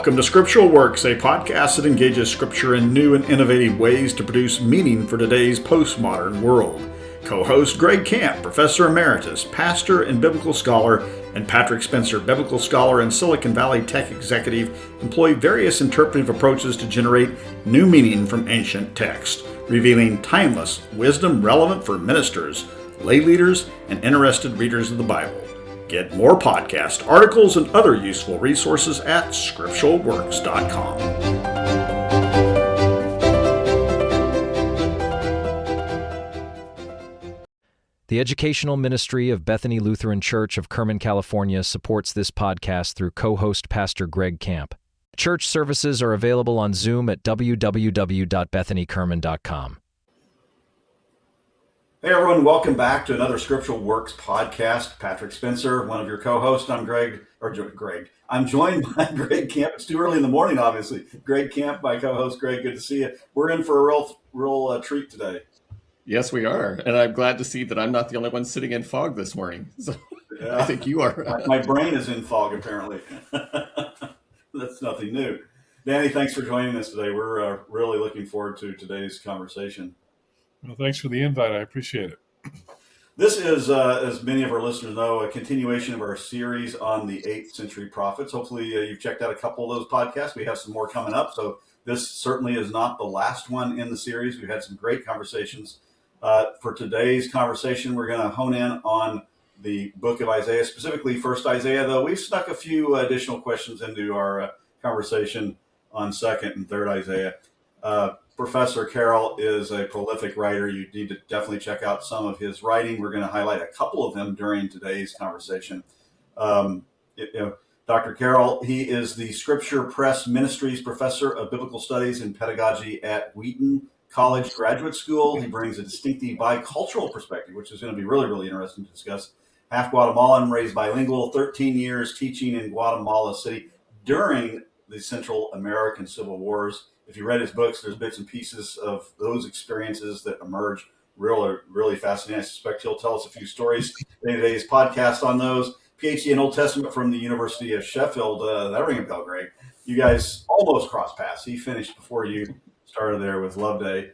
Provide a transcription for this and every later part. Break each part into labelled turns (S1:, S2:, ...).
S1: Welcome to Scriptural Works, a podcast that engages Scripture in new and innovative ways to produce meaning for today's postmodern world. Co-host Greg Camp, Professor Emeritus, Pastor and Biblical Scholar, and Patrick Spencer, Biblical Scholar and Silicon Valley Tech Executive, employ various interpretive approaches to generate new meaning from ancient text, revealing timeless wisdom relevant for ministers, lay leaders, and interested readers of the Bible. Get more podcast articles and other useful resources at scripturalworks.com.
S2: The educational ministry of Bethany Lutheran Church of Kerman, California supports this podcast through co-host Pastor Greg Camp. Church services are available on Zoom at www.bethanykerman.com.
S1: Hey everyone, welcome back to another Scriptural Works podcast. Patrick Spencer, one of your co-hosts. I'm Greg. I'm joined by Greg Camp. It's too early in the morning, obviously. Greg Camp, my co-host. Greg, good to see you. We're in for a real treat today.
S3: Yes, we are. And I'm glad to see that I'm not the only one sitting in fog this morning. So yeah. I think you are.
S1: My brain is in fog, apparently. That's nothing new. Danny, thanks for joining us today. We're really looking forward to today's conversation.
S4: Well, thanks for the invite. I appreciate it.
S1: This is, as many of our listeners know, a continuation of our series on the 8th century prophets. Hopefully you've checked out a couple of those podcasts. We have some more coming up. So this certainly is not the last one in the series. We've had some great conversations. For today's conversation, we're going to hone in on the book of Isaiah, specifically first Isaiah, though we've snuck a few additional questions into our conversation on second and third Isaiah. Professor Carroll is a prolific writer. You need to definitely check out some of his writing. We're going to highlight a couple of them during today's conversation. Dr. Carroll, he is the Scripture Press Ministries Professor of Biblical Studies and Pedagogy at Wheaton College Graduate School. He brings a distinctive bicultural perspective, which is going to be really, really interesting to discuss. Half Guatemalan, raised bilingual, 13 years teaching in Guatemala City during the Central American Civil Wars. If you read his books, there's bits and pieces of those experiences that emerge. Really, really fascinating. I suspect he'll tell us a few stories in today's podcast on those. PhD in Old Testament from the University of Sheffield. That ring a bell, Greg. You guys almost crossed paths. He finished before you started there with Loveday.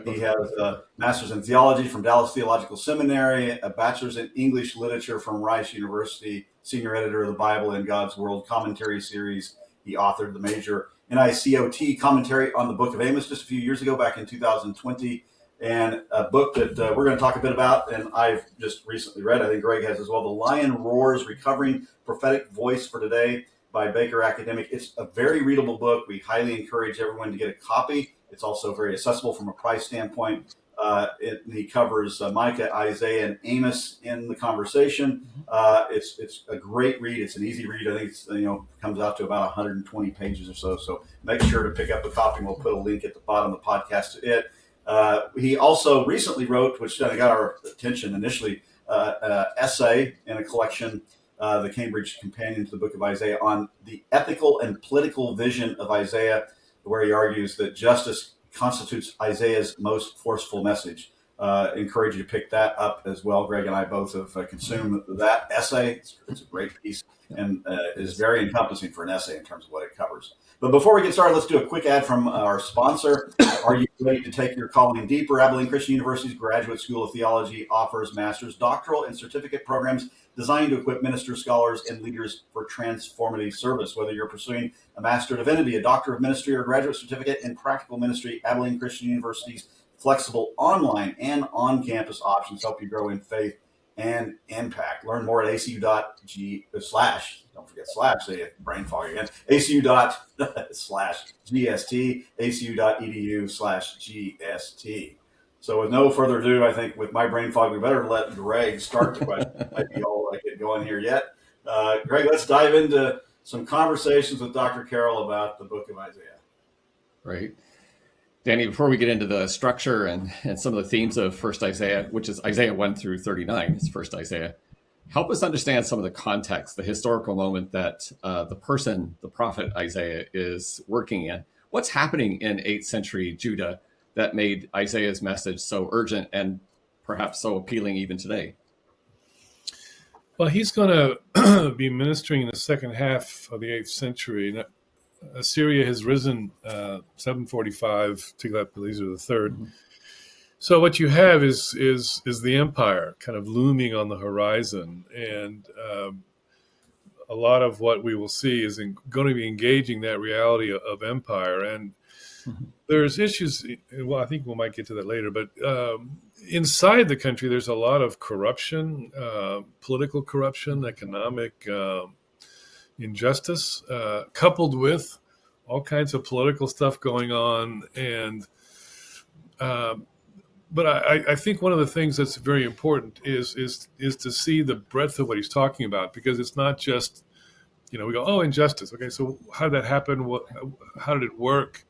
S1: He has a master's in theology from Dallas Theological Seminary, a bachelor's in English literature from Rice University, senior editor of the Bible in God's World commentary series. He authored the major NICOT commentary on the book of Amos just a few years ago, back in 2020, and a book that we're going to talk a bit about, and I've just recently read, I think Greg has as well, The Lion Roars, Recovering Prophetic Voice for Today by Baker Academic. It's a very readable book. We highly encourage everyone to get a copy. It's also very accessible from a price standpoint. He covers Micah, Isaiah, and Amos in the conversation. It's a great read. It's an easy read. I think it's comes out to about 120 pages or so. So make sure to pick up a copy. And we'll put a link at the bottom of the podcast to it. He also recently wrote, which got our attention initially, an essay in a collection, the Cambridge Companion to the Book of Isaiah, on the ethical and political vision of Isaiah, where he argues that justice constitutes Isaiah's most forceful message. Encourage you to pick that up as well. Greg and I both have consumed that essay. It's a great piece and is very encompassing for an essay in terms of what it covers. But before we get started, let's do a quick ad from our sponsor. Are you ready to take your calling deeper? Abilene Christian University's Graduate School of Theology offers master's, doctoral, and certificate programs designed to equip ministers, scholars, and leaders for transformative service. Whether you're pursuing a Master of Divinity, a Doctor of Ministry, or a graduate certificate in practical ministry, Abilene Christian University's flexible online and on-campus options help you grow in faith and impact. Learn more at acu.g/, don't forget slash, say it, brain fog again, acu./GST, acu.edu/GST. So with no further ado, I think with my brain fog, we better let Greg start the question. Might be all I get going here yet. Greg, let's dive into some conversations with Dr. Carroll about the book of Isaiah.
S3: Right. Danny, before we get into the structure and some of the themes of first Isaiah, which is Isaiah 1 through 39, is first Isaiah, help us understand some of the context, the historical moment that the prophet Isaiah is working in. What's happening in 8th century Judah that made Isaiah's message so urgent and perhaps so appealing even today?
S4: Well, he's going to be ministering in the second half of the 8th century. Assyria has risen 745, Tiglath-Pileser III.
S3: Mm-hmm.
S4: So what you have is the empire kind of looming on the horizon, and a lot of what we will see is going to be engaging that reality of empire. And
S3: Mm-hmm.
S4: there's issues. Well, I think we might get to that later, but inside the country, there's a lot of corruption, political corruption, economic injustice, coupled with all kinds of political stuff going on. And but I think one of the things that's very important is to see the breadth of what he's talking about, because it's not just, we go, oh, injustice. Okay, so how did that happen? How did it work?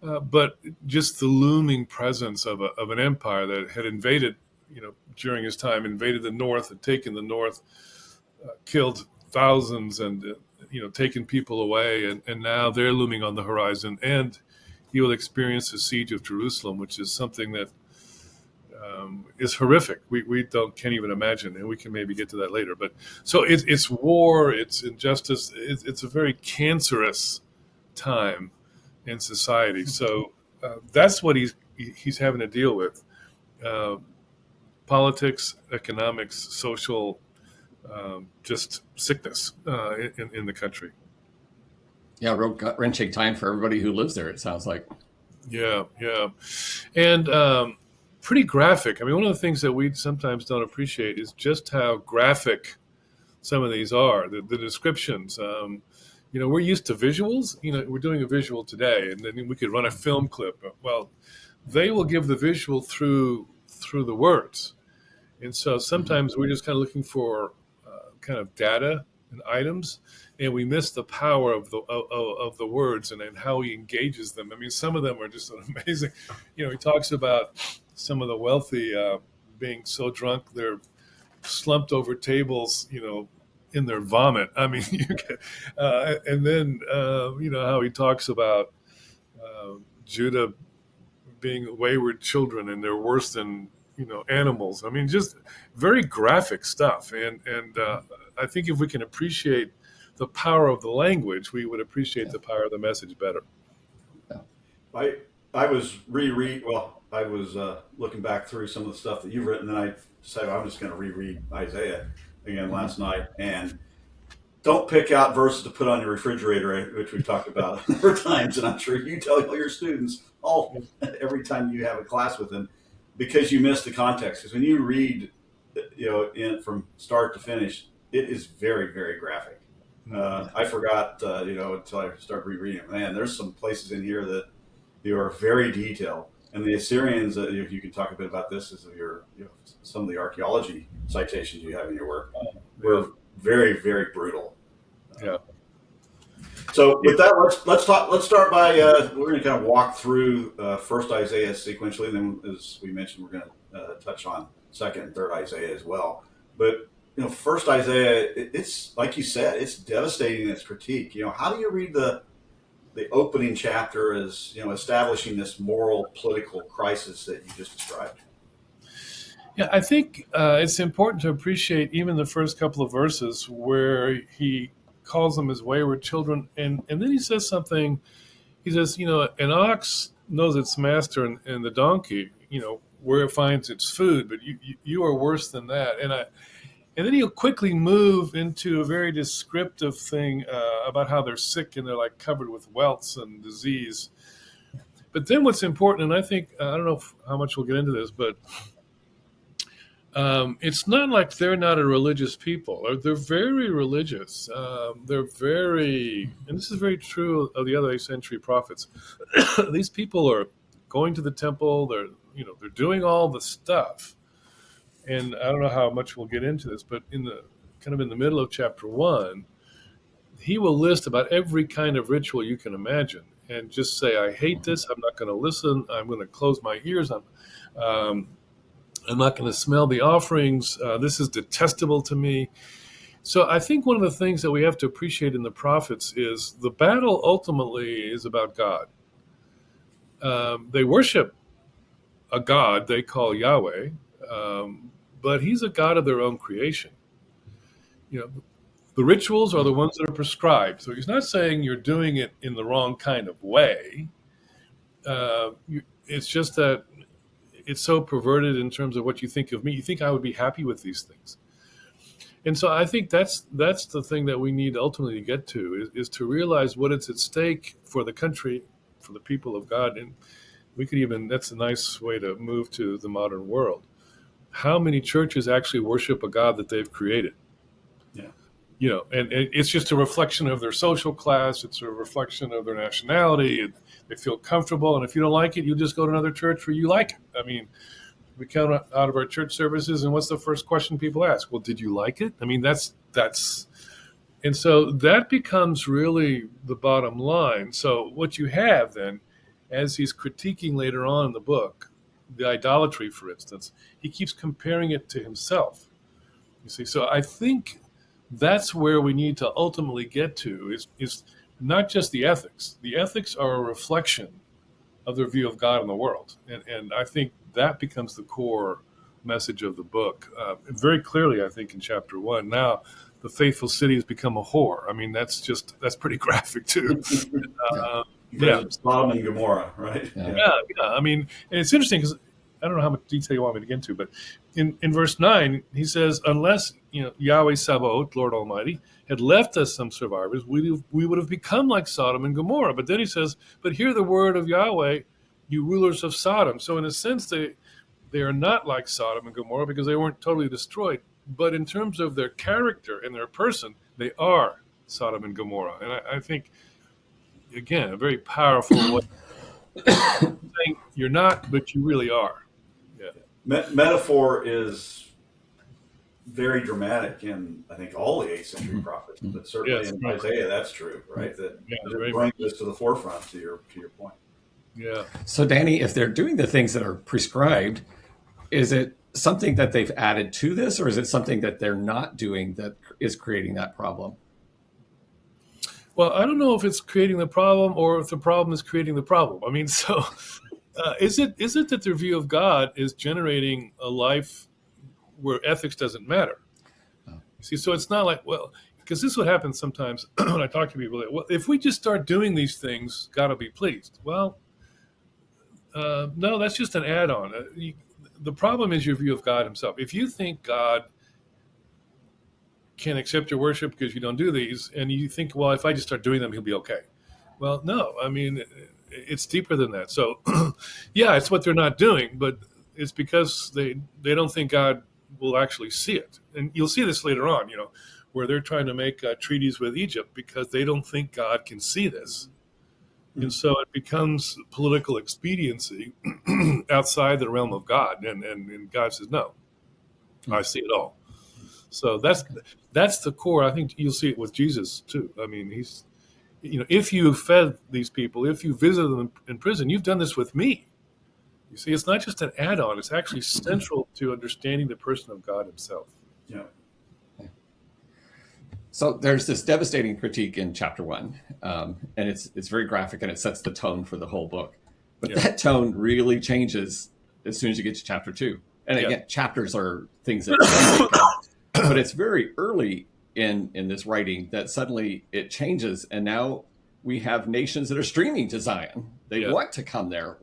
S4: But just the looming presence of an empire that had invaded, during his time, invaded the north, had taken the north, killed thousands, and taken people away, and now they're looming on the horizon, and he will experience the siege of Jerusalem, which is something that is horrific. We can't even imagine, and we can maybe get to that later. But so it's war, it's injustice, it's a very cancerous time in society. So that's what he's having to deal with: politics, economics, social, just sickness in the country.
S3: Yeah, real gut-wrenching time for everybody who lives there, it sounds like.
S4: Yeah, and pretty graphic. I mean, one of the things that we sometimes don't appreciate is just how graphic some of these are. The descriptions. We're used to visuals. We're doing a visual today, and then we could run a film clip. Well, they will give the visual through the words, and so sometimes we're just kind of looking for kind of data and items, and we miss the power of the words and how he engages them. I mean, some of them are just amazing. He talks about some of the wealthy being so drunk they're slumped over tables, in their vomit. I mean, and then how he talks about Judah being wayward children and they're worse than animals. I mean, just very graphic stuff. And I think if we can appreciate the power of the language, we would appreciate the power of the message better.
S1: I was I was looking back through some of the stuff that you've written, and I decided I'm just going to reread Isaiah again last night. And don't pick out verses to put on your refrigerator, which we've talked about a number of times, and I'm sure you tell all your students every time you have a class with them, because you miss the context. Because when you read, from start to finish, it is very, very graphic. I forgot, until I started rereading it. Man, there's some places in here that are very detailed. And the Assyrians, if you can talk a bit about this, is some of the archaeology citations you have in your work were very, very brutal.
S4: Yeah.
S1: So with that, let's start by we're going to kind of walk through first Isaiah sequentially. Then, as we mentioned, we're going to touch on second and third Isaiah as well. But first Isaiah, it's like you said, it's devastating in its critique. How do you read the opening chapter as establishing this moral political crisis that you just described?
S4: Yeah, I think it's important to appreciate even the first couple of verses where he calls them his wayward children, and then he says something. He says, an ox knows its master, and the donkey, where it finds its food, but you are worse than that. And then he'll quickly move into a very descriptive thing about how they're sick and they're like covered with welts and disease. But then what's important, and I think, I don't know how much we'll get into this, but it's not like they're not a religious people. They're very religious. They're very, and this is very true of the other 8th century prophets. These people are going to the temple. They're doing all the stuff. And I don't know how much we'll get into this, but in the middle of chapter 1, he will list about every kind of ritual you can imagine, and just say, "I hate this. I'm not going to listen. I'm going to close my ears. I'm not going to smell the offerings. This is detestable to me." So I think one of the things that we have to appreciate in the prophets is the battle ultimately is about God. They worship a God they call Yahweh. But he's a God of their own creation. The The rituals are the ones that are prescribed. So he's not saying you're doing it in the wrong kind of way. It's just that it's so perverted in terms of what you think of me. You think I would be happy with these things. And so I think that's the thing that we need ultimately to get to is to realize what is at stake for the country, for the people of God. And we could even, that's a nice way to move to the modern world. How many churches actually worship a God that they've created?
S1: Yeah.
S4: And it's just a reflection of their social class. It's a reflection of their nationality. They feel comfortable. And if you don't like it, you just go to another church where you like it. I mean, we come out of our church services, and what's the first question people ask? Well, did you like it? I mean, that's, and so that becomes really the bottom line. So what you have then, as he's critiquing later on in the book, the idolatry, for instance, he keeps comparing it to himself. You see, so I think that's where we need to ultimately get to is not just the ethics. The ethics are a reflection of their view of God and the world. And I think that becomes the core message of the book. Very clearly, I think, in chapter 1. Now, the faithful city has become a whore. I mean, that's pretty graphic, too.
S1: Yeah. Sodom and Gomorrah, right?
S4: Yeah. I mean, and it's interesting because I don't know how much detail you want me to get into, but in verse 9, he says, unless Yahweh Sabaoth, Lord Almighty, had left us some survivors, we would have become like Sodom and Gomorrah. But then he says, but hear the word of Yahweh, you rulers of Sodom. So in a sense, they are not like Sodom and Gomorrah because they weren't totally destroyed. But in terms of their character and their person, they are Sodom and Gomorrah. And I think, again, a very powerful way saying you're not, but you really are. Yeah.
S1: Metaphor is very dramatic in, I think, all the 8th century prophets, but certainly in Isaiah, that's true, right? That it brings this to the forefront to your point.
S4: Yeah.
S3: So, Danny, if they're doing the things that are prescribed, is it something that they've added to this, or is it something that they're not doing that is creating that problem?
S4: Well, I don't know if it's creating the problem or if the problem is creating the problem. I mean, so is it that their view of God is generating a life where ethics doesn't matter? See, so it's not like, well, because this is what happens sometimes when I talk to people. Well, if we just start doing these things, God will be pleased. Well, no, that's just an add-on. The problem is your view of God himself. If you think God can accept your worship because you don't do these, and you think, well, if I just start doing them, he'll be okay. Well, no, I mean, it's deeper than that. So, yeah, it's what they're not doing, but it's because they don't think God will actually see it. And you'll see this later on, where they're trying to make treaties with Egypt because they don't think God can see this. And so it becomes political expediency outside the realm of God. And God says, no, I see it all. So that's the core. I think you'll see it with Jesus too. I mean, he's, if you fed these people, if you visited them in prison, you've done this with me. You see, it's not just an add-on. It's actually central to understanding the person of God himself.
S1: Yeah.
S3: So there's this devastating critique in chapter 1, and it's very graphic, and it sets the tone for the whole book. But that tone really changes as soon as you get to chapter 2. And again, chapters are things that but it's very early in this writing that suddenly it changes, and now we have nations that are streaming to Zion. They want to come there.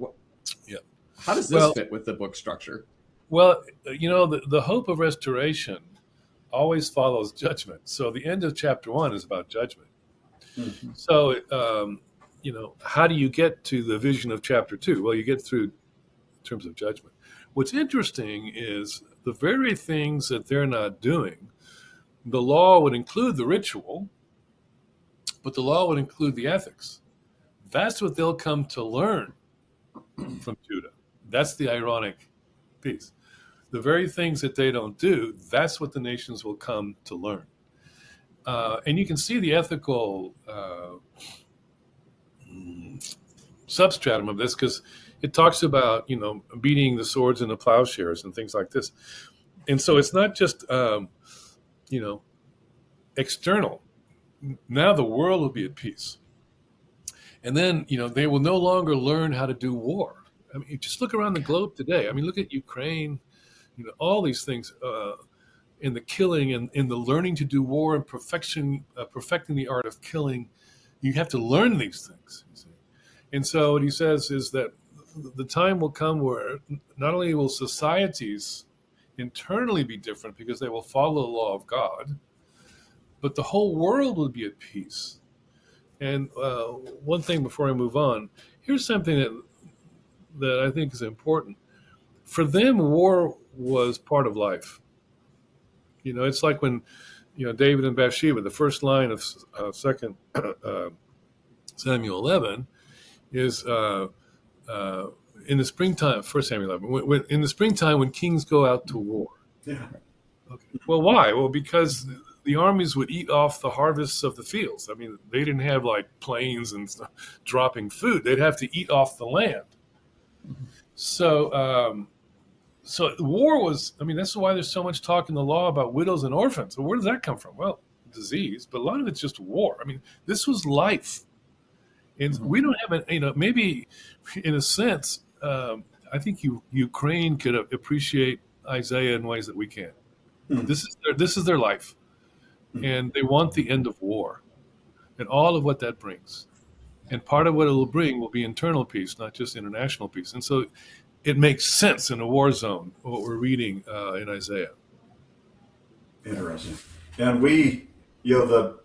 S3: How does this fit with the book structure?
S4: Well, the hope of restoration always follows judgment. So the end of chapter 1 is about judgment. Mm-hmm. So, how do you get to the vision of chapter 2? Well, you get through in terms of judgment. What's interesting is the very things that they're not doing. The law would include the ritual, but the law would include the ethics. That's what they'll come to learn from Judah. That's the ironic piece. The very things that they don't do, that's what the nations will come to learn. And you can see the ethical substratum of this because it talks about, beating the swords and the plowshares and things like this. And so it's not just, external. Now the world will be at peace. And then, they will no longer learn how to do war. I mean, just look around the globe today. I mean, look at Ukraine, all these things. in the killing and in the learning to do war and perfecting the art of killing. You have to learn these things. You see. And so what he says is that the time will come where not only will societies internally be different because they will follow the law of God, but the whole world will be at peace. And one thing before I move on, here's something that I think is important. For them, war was part of life. It's like when, David and Bathsheba, the first line of Second Samuel 11 is in the springtime. First Samuel 11, in the springtime when kings go out to war.
S1: Yeah.
S4: Okay. Well, why? Well, because the armies would eat off the harvests of the fields. I mean, they didn't have like planes and stuff dropping food. They'd have to eat off the land. So, so war was, that's why there's so much talk in the law about widows and orphans. Well, where does that come from? Well, disease, but a lot of it's just war. This was life. And we don't have maybe in a sense, I think Ukraine could appreciate Isaiah in ways that we can't. This is their life. And they want the end of war and all of what that brings. And part of what it will bring will be internal peace, not just international peace. And so it makes sense in a war zone, what we're reading in Isaiah.
S1: Interesting. And the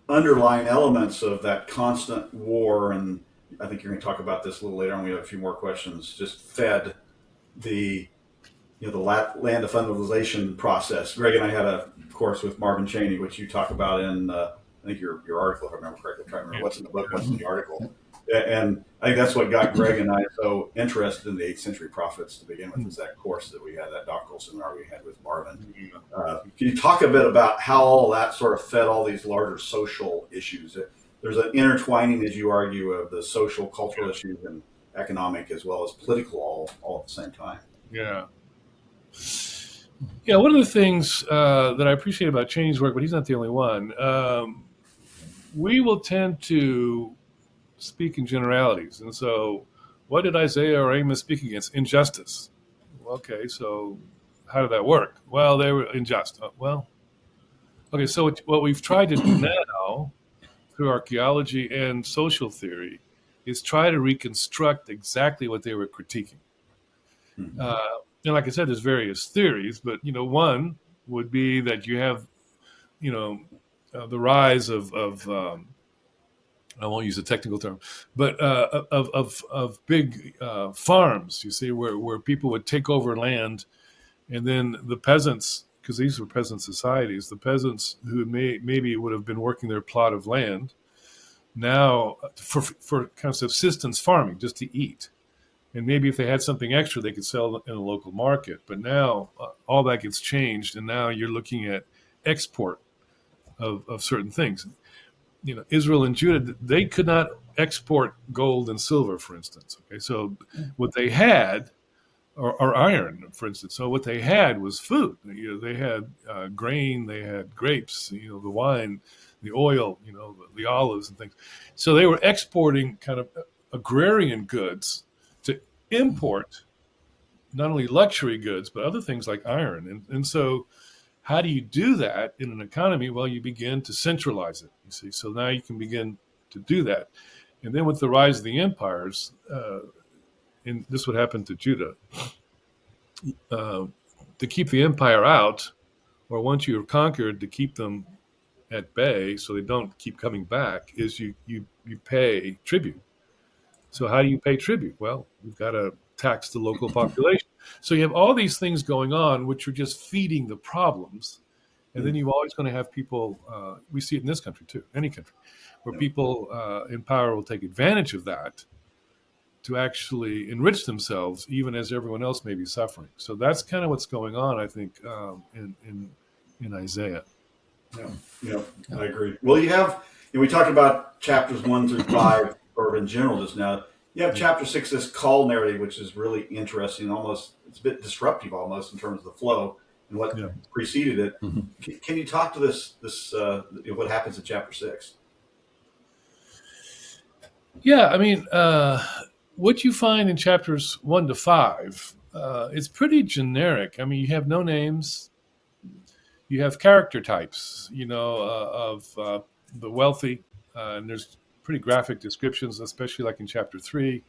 S1: underlying elements of that constant war, and I think you're going to talk about this a little later on, we have a few more questions, just fed the land of fundalization process. Greg and I had a course with Marvin Cheney, which you talk about in, I think your article, if I remember correctly. I'm trying to remember what's in the book, what's in the article. And I think that's what got Greg and I so interested in the 8th century prophets to begin with, is that course that we had, that doctoral seminar we had with Marvin. Can you talk a bit about how all that sort of fed all these larger social issues? There's an intertwining, as you argue, of the social, cultural issues and economic as well as political all at the same time.
S4: Yeah. Yeah, one of the things that I appreciate about Cheney's work, but he's not the only one, we will tend to speak in generalities. And so what did Isaiah or Amos speak against? Injustice. Okay, so how did that work? Well, they were unjust. Okay, so what we've tried to do now through archaeology and social theory is try to reconstruct exactly what they were critiquing. And like I said, there's various theories, but one would be that you have, the rise of I won't use a technical term, but of big farms. You see, where people would take over land, and then the peasants, because these were peasant societies, the peasants who maybe would have been working their plot of land, now for kind of subsistence farming, just to eat. And maybe if they had something extra, they could sell in a local market. But now all that gets changed, and now you're looking at export of certain things. Israel and Judah, they could not export gold and silver, for instance. Okay, so what they had, or iron, for instance. So what they had was food. They had grain, they had grapes, the wine, the oil, the olives and things. So they were exporting kind of agrarian goods to import not only luxury goods, but other things like iron. And so how do you do that in an economy? Well, you begin to centralize it, you see. So now you can begin to do that. And then with the rise of the empires, and this would happen to Judah, to keep the empire out, or once you're conquered, to keep them at bay so they don't keep coming back, is you pay tribute. So how do you pay tribute? Well, you've got to tax the local population. So you have all these things going on, which are just feeding the problems. And then you're always going to have people, we see it in this country too, any country, where people in power will take advantage of that to actually enrich themselves, even as everyone else may be suffering. So that's kind of what's going on, I think, in Isaiah.
S1: Yeah, I agree. Well, we talked about chapters 1 through 5, or in general just now. You have chapter 6, this call narrative, which is really interesting. It's a bit disruptive almost in terms of the flow and what preceded it. Mm-hmm. Can you talk to this what happens in chapter 6?
S4: Yeah, what you find in chapters 1 to 5 is pretty generic. You have no names. You have character types, of the wealthy, and there's pretty graphic descriptions, especially like in chapter 3.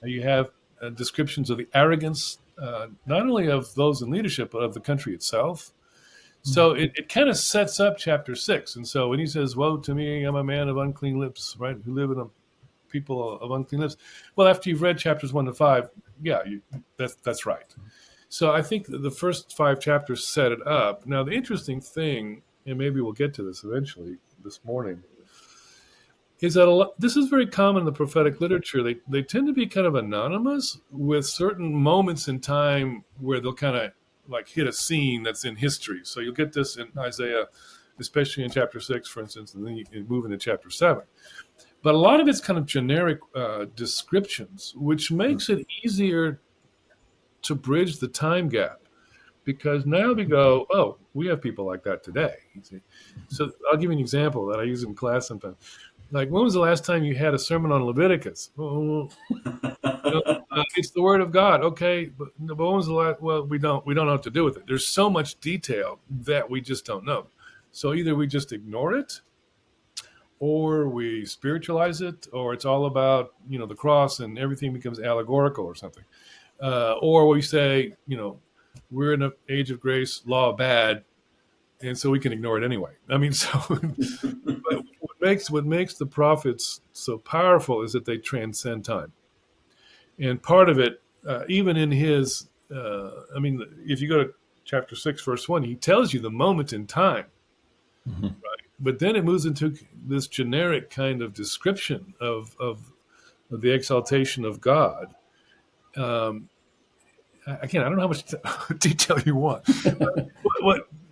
S4: You have descriptions of the arrogance, not only of those in leadership, but of the country itself. So it kind of sets up chapter 6. And so when he says, "Woe to me, I'm a man of unclean lips," right, who live in a people of unclean lips. Well, after you've read chapters 1 to 5, yeah, that's right. So I think the first 5 chapters set it up. Now, the interesting thing, and maybe we'll get to this eventually this morning, is that this is very common in the prophetic literature. They tend to be kind of anonymous with certain moments in time where they'll kind of like hit a scene that's in history. So you'll get this in Isaiah, especially in chapter 6, for instance, and then you move into chapter 7. But a lot of it's kind of generic descriptions, which makes it easier to bridge the time gap, because now we go, oh, we have people like that today. You see? So I'll give you an example that I use in class sometimes. Like, when was the last time you had a sermon on Leviticus? It's the Word of God, okay. But when was the last? Well, we don't know what to do with it. There's so much detail that we just don't know. So either we just ignore it, or we spiritualize it, or it's all about, the cross and everything becomes allegorical or something. Or we say, we're in an age of grace, law of bad, and so we can ignore it anyway. I mean, so but what makes the prophets so powerful is that they transcend time. And part of it, even in his, if you go to chapter 6, verse 1, he tells you the moment in time. Mm-hmm. Right? But then it moves into this generic kind of description of the exaltation of God. Again, I don't know how much detail you want.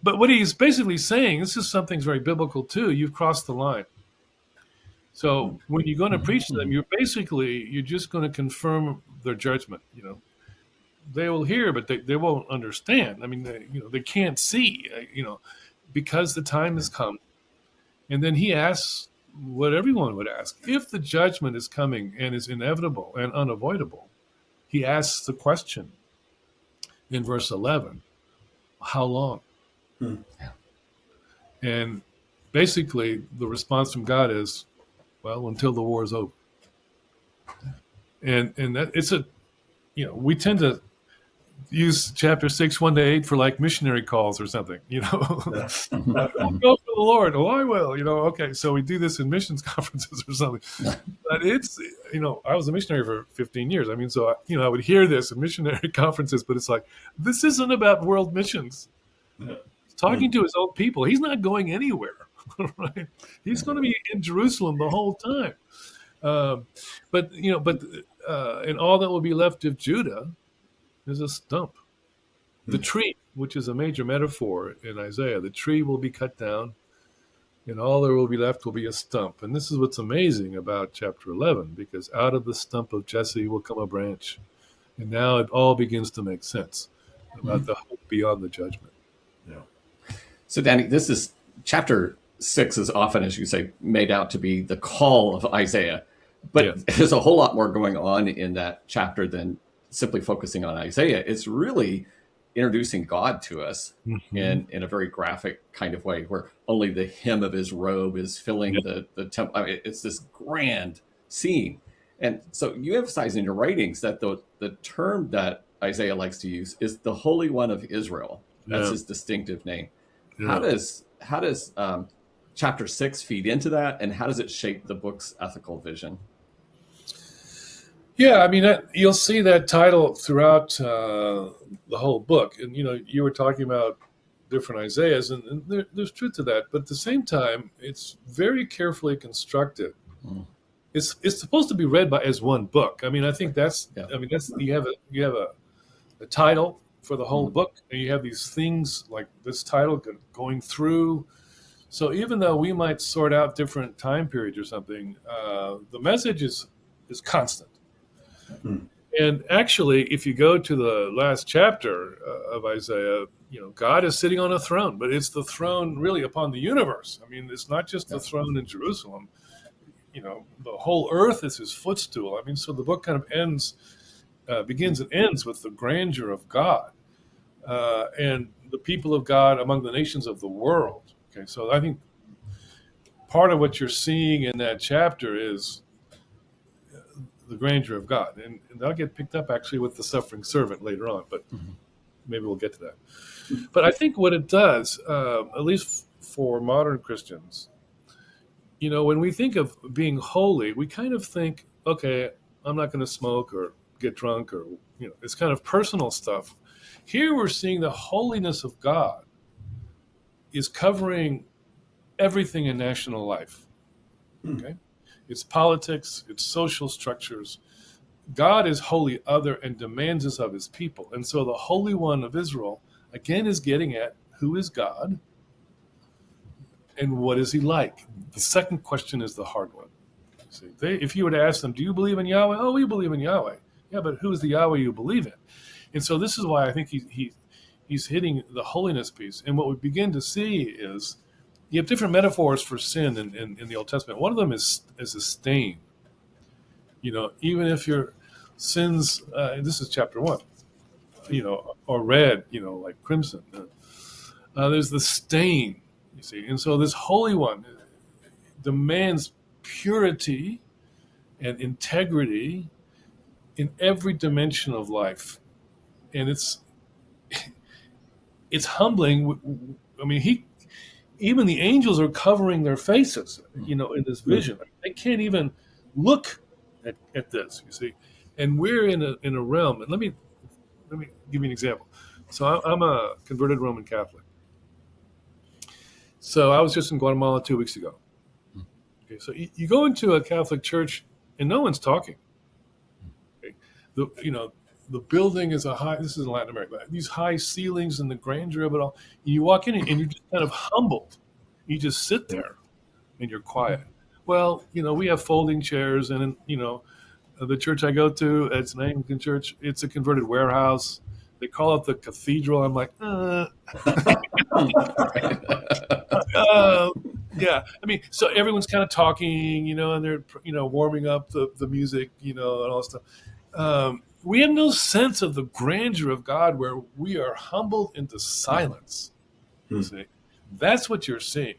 S4: But what he's basically saying, this is something very biblical too. You've crossed the line. So when you're going to preach to them, you're just going to confirm their judgment. They will hear, but they won't understand. I mean, they can't see. Because the time has come. And then he asks what everyone would ask. If the judgment is coming and is inevitable and unavoidable, he asks the question in verse 11, how long? And basically the response from God is, well, until the war is over. And that it's we tend to use chapter 6, 1 to 8 for like missionary calls or something, I'll go for the Lord. Oh, I will, okay. So we do this in missions conferences or something, but it's, I was a missionary for 15 years. I mean, so, I would hear this in missionary conferences, but it's like, this isn't about world missions. He's talking to his own people. He's not going anywhere, right? He's going to be in Jerusalem the whole time. But and all that will be left of Judah is a stump. The tree, which is a major metaphor in Isaiah, the tree will be cut down and all there will be left will be a stump. And this is what's amazing about chapter 11, because out of the stump of Jesse will come a branch. And now it all begins to make sense about the hope beyond the judgment.
S1: Yeah.
S3: So, Danny, this is chapter 6 is often, as you say, made out to be the call of Isaiah. But there's a whole lot more going on in that chapter than simply focusing on Isaiah. It's really introducing God to us in a very graphic kind of way, where only the hem of his robe is filling the temple. I mean, it's this grand scene. And so you emphasize in your writings that the term that Isaiah likes to use is the Holy One of Israel. That's his distinctive name. How does chapter 6 feed into that, and how does it shape the book's ethical vision?
S4: Yeah, I mean, you'll see that title throughout the whole book. And, you were talking about different Isaiahs, and there's truth to that. But at the same time, it's very carefully constructed. It's supposed to be read as one book. I mean, I think that's you have a title for the whole book, and you have these things like this title going through. So even though we might sort out different time periods or something, the message is constant. And actually, if you go to the last chapter of Isaiah, God is sitting on a throne, but it's the throne really upon the universe. I mean, it's not just the throne in Jerusalem. The whole earth is his footstool. I mean, so the book kind of begins and ends with the grandeur of God. And the people of God among the nations of the world. Okay, so I think part of what you're seeing in that chapter is the grandeur of God, and that'll get picked up actually with the suffering servant later on, but maybe we'll get to that. But I think what it does, at least for modern Christians, when we think of being holy, we kind of think, okay, I'm not going to smoke or get drunk, or it's kind of personal stuff. Here we're seeing the holiness of God is covering everything in national life. Okay, it's politics, it's social structures. God is wholly other and demands this of his people. And so the Holy One of Israel, again, is getting at who is God and what is he like? The second question is the hard one. See, if you were to ask them, do you believe in Yahweh? Oh, we believe in Yahweh. Yeah, but who is the Yahweh you believe in? And so this is why I think he's hitting the holiness piece. And what we begin to see is you have different metaphors for sin in the Old Testament. One of them is a stain. Even if your sins, this is chapter 1, are red, like crimson, there's the stain, you see. And so this Holy One demands purity and integrity in every dimension of life. And it's humbling. I mean, even the angels are covering their faces, in this vision. They can't even look at this, you see. And we're in a realm, and let me give you an example. So I'm a converted Roman Catholic. So I was just in Guatemala 2 weeks ago. Okay, so you go into a Catholic church and no one's talking. Okay? The building is this is in Latin America, these high ceilings and the grandeur of it all. And you walk in and you're just kind of humbled. You just sit there and you're quiet. Well, we have folding chairs, and the church I go to, it's an Anglican church. It's a converted warehouse. They call it the cathedral. I'm like, yeah. I mean, so everyone's kind of talking, and they're, warming up the music, and all that stuff. We have no sense of the grandeur of God, where we are humbled into silence. See? That's what you're seeing.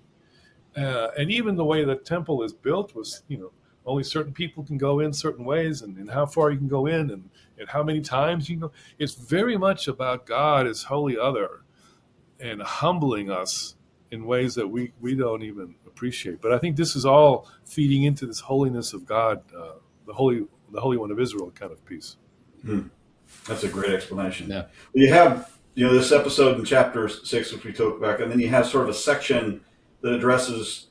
S4: And even the way the temple is built was, only certain people can go in certain ways, and how far you can go in, and how many times you can go. It's very much about God as holy other and humbling us in ways that we don't even appreciate. But I think this is all feeding into this holiness of God, the Holy One of Israel kind of piece.
S1: That's a great explanation.
S3: Yeah.
S1: You have this episode in chapter 6, which we talked about, and then you have sort of a section that addresses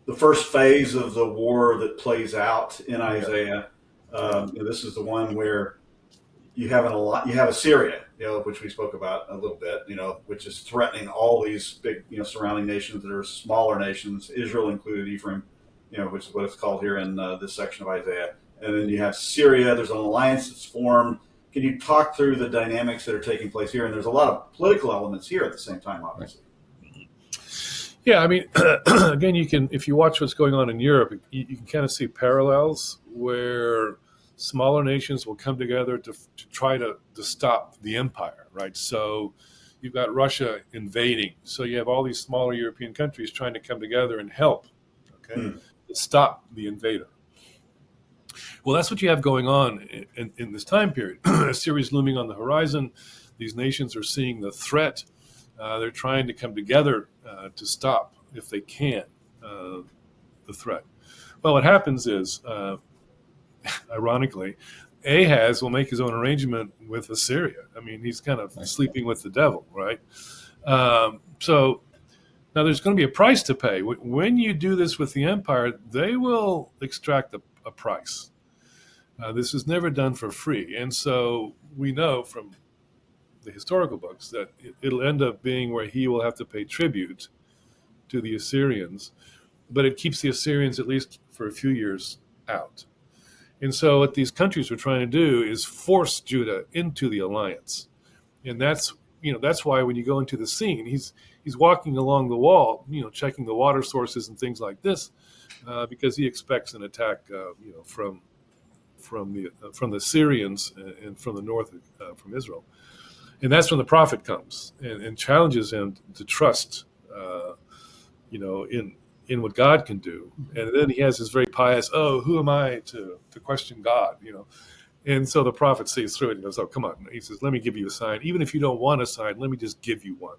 S1: the first phase of the war that plays out in Isaiah. This is the one where you have Assyria, which we spoke about a little bit, which is threatening all these big, surrounding nations that are smaller nations, Israel included, Ephraim, which is what it's called here in this section of Isaiah. And then you have Syria. There's an alliance that's formed. Can you talk through the dynamics that are taking place here? And there's a lot of political elements here at the same time, obviously.
S4: Yeah, I mean, again, if you watch what's going on in Europe, you can kind of see parallels where smaller nations will come together to try to stop the empire, right? So you've got Russia invading. So you have all these smaller European countries trying to come together and help, to stop the invader. Well, that's what you have going on in this time period. Assyria's looming on the horizon. These nations are seeing the threat. They're trying to come together to stop, if they can, the threat. Well, what happens is, ironically, Ahaz will make his own arrangement with Assyria. I mean, he's kind of sleeping with the devil, right? So now there's going to be a price to pay. When you do this with the empire, they will extract a price. This is never done for free. And so we know from the historical books that it'll end up being where he will have to pay tribute to the Assyrians, but it keeps the Assyrians, at least for a few years, out. And so what these countries are trying to do is force Judah into the alliance. And that's why when you go into the scene, he's walking along the wall, checking the water sources and things like this, because he expects an attack, from the Syrians and from the north, from Israel. And that's when the prophet comes and challenges him to trust, in what God can do. And then he has this very pious, oh, who am I to question God, And so the prophet sees through it and goes, oh, come on. He says, let me give you a sign. Even if you don't want a sign, let me just give you one.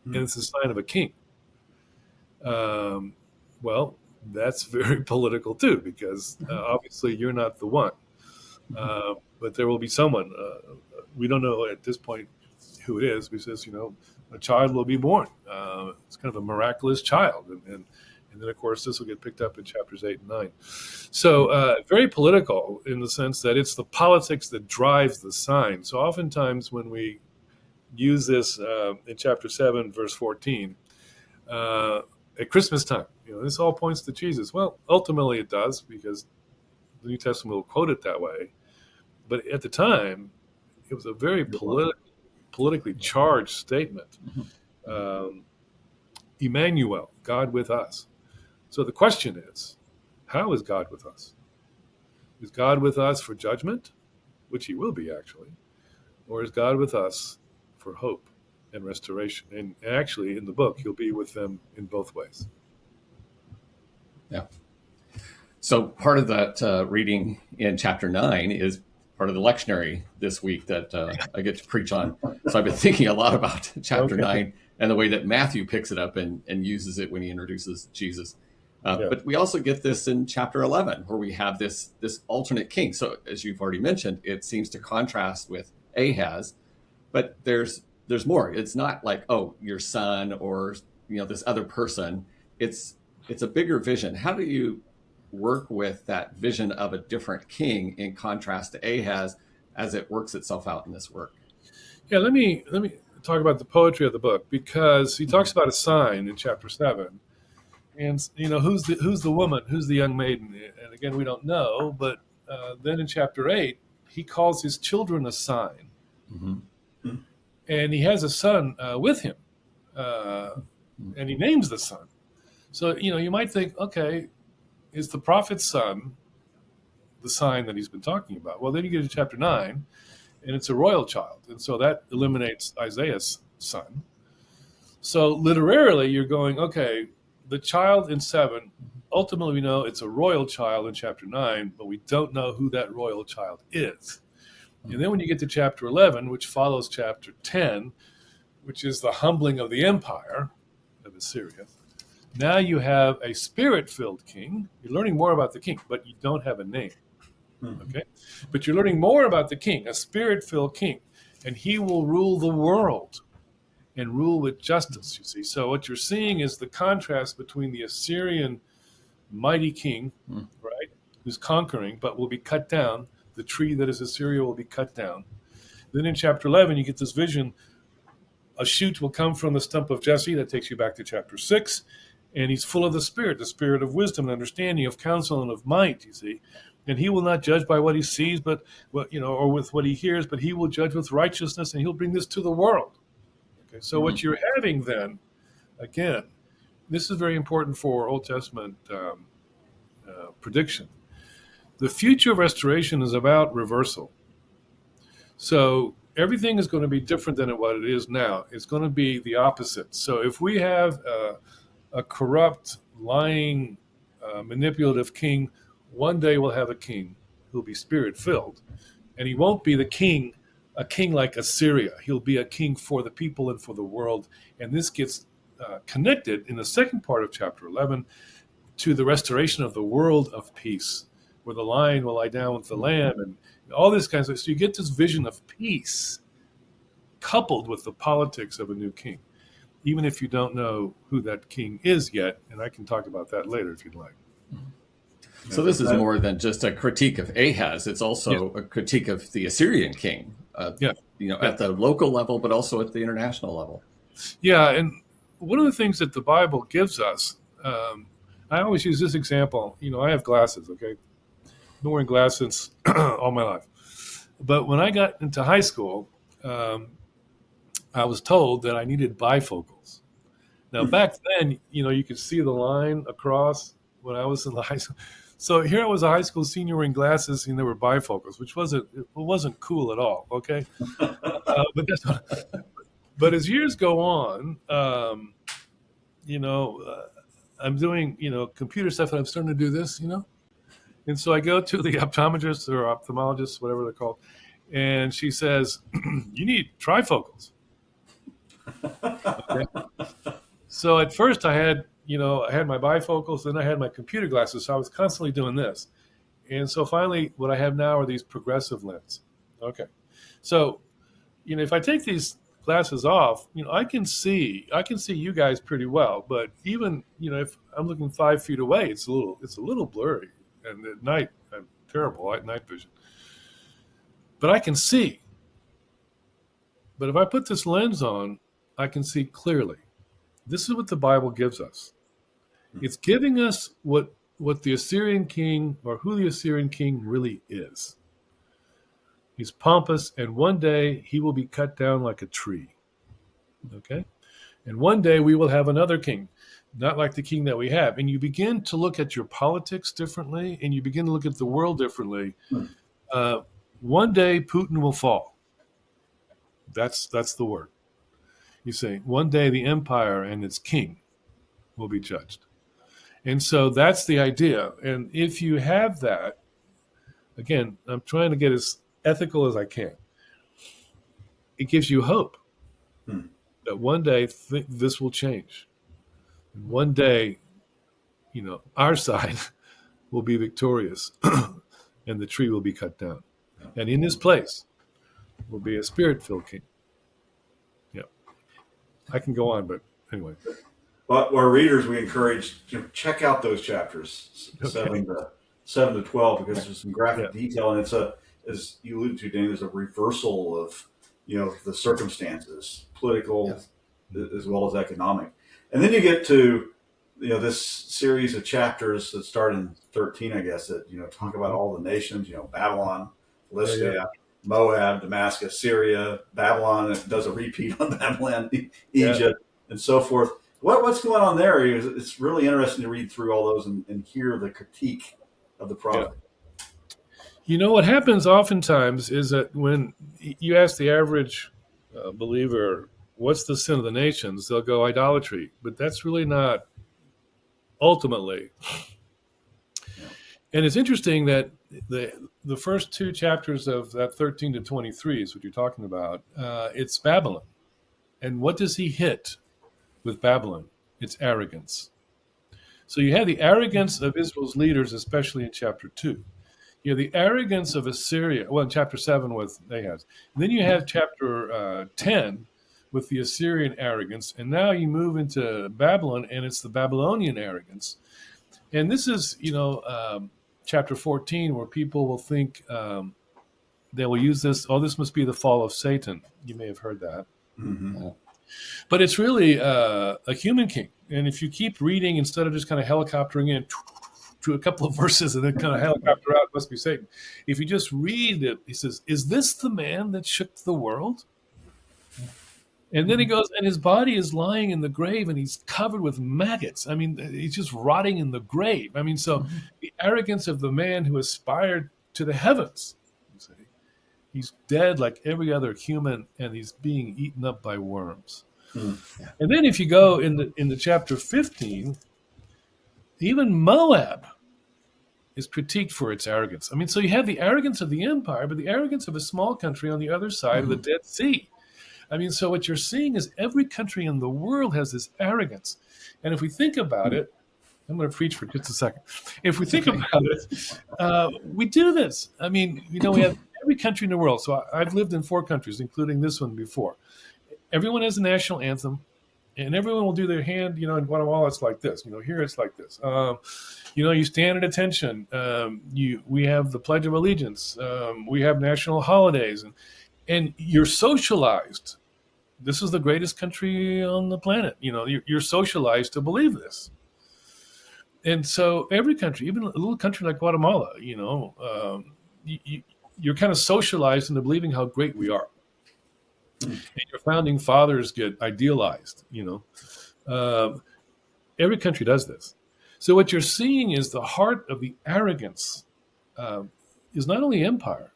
S4: And it's the sign of a king. Well, that's very political too, because obviously you're not the one. But there will be someone. We don't know at this point who it is. He says, a child will be born. It's kind of a miraculous child. And then, of course, this will get picked up in chapters 8 and 9. So very political in the sense that it's the politics that drives the sign. So oftentimes when we use this in chapter 7, verse 14, at Christmas time, this all points to Jesus. Well, ultimately it does, because the New Testament will quote it that way. But at the time, it was a very politically charged statement. Emmanuel, God with us. So the question is, how is God with us? Is God with us for judgment, which he will be actually, or is God with us for hope and restoration? And actually, in the book, he'll be with them in both ways.
S3: Yeah. So part of that reading in chapter 9 is part of the lectionary this week that I get to preach on. So I've been thinking a lot about chapter 9 and the way that Matthew picks it up and uses it when he introduces Jesus. But we also get this in chapter 11, where we have this alternate king. So as you've already mentioned, it seems to contrast with Ahaz, but there's more. It's not like, oh, your son or this other person. It's a bigger vision. How do you work with that vision of a different king in contrast to Ahaz as it works itself out in this work?
S4: Yeah, let me talk about the poetry of the book, because he talks about a sign in chapter 7. And who's the woman, who's the young maiden? And again, we don't know. But then in chapter 8, he calls his children a sign, and he has a son with him, and he names the son. So you might think, okay, is the prophet's son the sign that he's been talking about? Well, then you get to chapter 9, and it's a royal child, and so that eliminates Isaiah's son. So literarily, you're going, okay, the child in 7, ultimately we know it's a royal child in chapter 9, but we don't know who that royal child is. And then when you get to chapter 11, which follows chapter 10, which is the humbling of the empire of Assyria, now you have a spirit-filled king. You're learning more about the king, but you don't have a name. Okay? But you're learning more about the king, a spirit-filled king, and he will rule the world and rule with justice, you see. So what you're seeing is the contrast between the Assyrian mighty king, right, who's conquering, but will be cut down. The tree that is Assyria will be cut down. Then in chapter 11, you get this vision. A shoot will come from the stump of Jesse. That takes you back to chapter 6. And he's full of the spirit of wisdom and understanding, of counsel and of might, you see. And he will not judge by what he sees, but or with what he hears, but he will judge with righteousness, and he'll bring this to the world. Okay, so what you're having then, again, this is very important for Old Testament prediction. The future of restoration is about reversal. So everything is going to be different than what it is now. It's going to be the opposite. So if we have a corrupt, lying, manipulative king, one day we'll have a king who'll be spirit-filled, and he won't be a king like Assyria. He'll be a king for the people and for the world. And this gets connected in the second part of chapter 11 to the restoration of the world of peace, where the lion will lie down with the lamb and all this kind of stuff. So you get this vision of peace coupled with the politics of a new king, even if you don't know who that king is yet. And I can talk about that later if you'd like.
S3: So this is more than just a critique of Ahaz. It's also a critique of the Assyrian king, at the local level, but also at the international level. Yeah,
S4: and one of the things that the Bible gives us, I always use this example. I have glasses, okay? Been wearing glasses all my life. But when I got into high school, I was told that I needed bifocals. Now, back then, you could see the line across when I was in high school. So here I was, a high school senior wearing glasses, and there were bifocals, which wasn't cool at all. Okay, but as years go on, I'm doing computer stuff, and I'm starting to do this, and so I go to the optometrist or ophthalmologist, whatever they're called, and she says, "You need trifocals." Okay. So at first I had my bifocals, then I had my computer glasses, so I was constantly doing this. And so finally, what I have now are these progressive lens. Okay. So, if I take these glasses off, I can see you guys pretty well, but even, if I'm looking 5 feet away, it's a little blurry. And at night, I'm terrible at night vision. But I can see. But if I put this lens on, I can see clearly. This is what the Bible gives us. It's giving us what the Assyrian king, or who the Assyrian king really is. He's pompous, and one day he will be cut down like a tree. Okay? And one day we will have another king, not like the king that we have. And you begin to look at your politics differently, and you begin to look at the world differently. One day Putin will fall. That's the word. You say, one day the empire and its king will be judged. And so that's the idea. And if you have that, again, I'm trying to get as ethical as I can. It gives you hope that one day this will change. And one day, our side will be victorious and the tree will be cut down. And in his place will be a spirit-filled king. Yeah. I can go on, but anyway.
S1: But our readers, we encourage check out those chapters 7 to 12, because there's some graphic detail, and it's as you alluded to, Danny, there's a reversal of the circumstances, political as well as economic, and then you get to this series of chapters that start in 13, I guess, that talk about all the nations, Babylon, Philistia, Moab, Damascus, Syria, Babylon. It does a repeat on Babylon, Egypt, and so forth. What's going on there? It's really interesting to read through all those and hear the critique of the prophet.
S4: What happens oftentimes is that when you ask the average believer, what's the sin of the nations, they'll go idolatry. But that's really not ultimately. And it's interesting that the first two chapters of that 13 to 23 is what you're talking about. It's Babylon. And what does he hit with Babylon? It's arrogance. So you have the arrogance of Israel's leaders, especially in chapter 2. You have the arrogance of Assyria, in chapter 7 with Ahaz. And then you have chapter 10 with the Assyrian arrogance. And now you move into Babylon, and it's the Babylonian arrogance. And this is, chapter 14, where people will think they will use this, this must be the fall of Satan. You may have heard that.
S1: Mm-hmm.
S4: But it's really a human king. And if you keep reading, instead of just kind of helicoptering in to a couple of verses and then kind of helicopter out, must be Satan. If you just read it, he says, is this the man that shook the world? And then he goes, and his body is lying in the grave, and he's covered with maggots. I mean, he's just rotting in the grave. I mean, so the arrogance of the man who aspired to the heavens, you see, he's dead like every other human, and he's being eaten up by worms. And then if you go in the chapter 15, even Moab is critiqued for its arrogance. I mean, so you have the arrogance of the empire, but the arrogance of a small country on the other side of the Dead Sea. I mean, so what you're seeing is every country in the world has this arrogance. And if we think about it, I'm going to preach for just a second. If we think about it, we do this. I mean, we have every country in the world. So I've lived in 4 countries, including this one before. Everyone has a national anthem, and everyone will do their hand, in Guatemala, it's like this. Here it's like this. You stand at attention. We have the Pledge of Allegiance. We have national holidays. And you're socialized. This is the greatest country on the planet. You're socialized to believe this. And so every country, even a little country like Guatemala, you're kind of socialized into believing how great we are. And your founding fathers get idealized, every country does this. So what you're seeing is the heart of the arrogance is not only empire.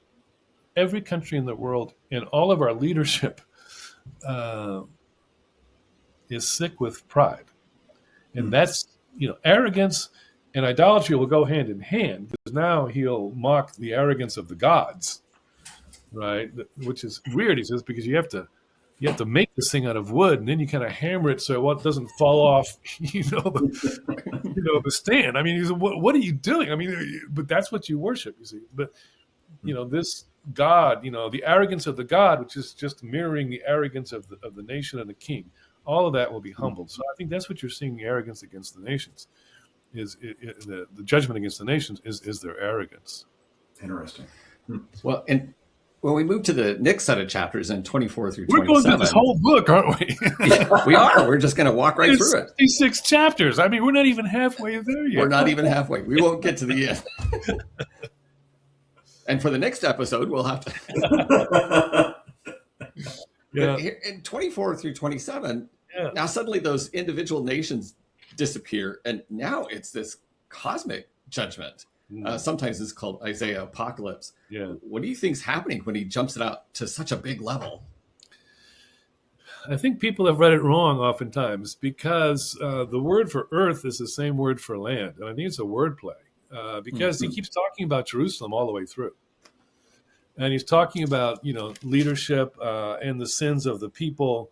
S4: Every country in the world and all of our leadership is sick with pride. And that's, arrogance and idolatry will go hand in hand, because now he'll mock the arrogance of the gods, right? Which is weird, he says, because you have to make this thing out of wood, and then you kind of hammer it so it doesn't fall off, the stand. I mean, he said, what are you doing? I mean, but that's what you worship, you see. But this God, the arrogance of the God, which is just mirroring the arrogance of the nation and the king, all of that will be humbled. So I think that's what you're seeing, the arrogance against the nations, is the judgment against the nations is their arrogance.
S1: Interesting.
S3: Well, and when we move to the next set of chapters in 24 through 27.
S4: We're going through this whole book, aren't we?
S3: Yeah, we are. We're just going to walk right through it.
S4: 66 chapters. I mean, we're not even halfway there yet.
S3: We're not even halfway. We won't get to the end. And for the next episode, we'll have to.
S4: Yeah.
S3: In 24 through 27,
S4: Yeah.
S3: now suddenly those individual nations disappear, and now it's this cosmic judgment. Sometimes it's called Isaiah Apocalypse.
S4: Yeah.
S3: What do you think's happening when he jumps it out to such a big level?
S4: I think people have read it wrong oftentimes, because the word for earth is the same word for land. And I think it's a wordplay, because he keeps talking about Jerusalem all the way through. And he's talking about, leadership and the sins of the people.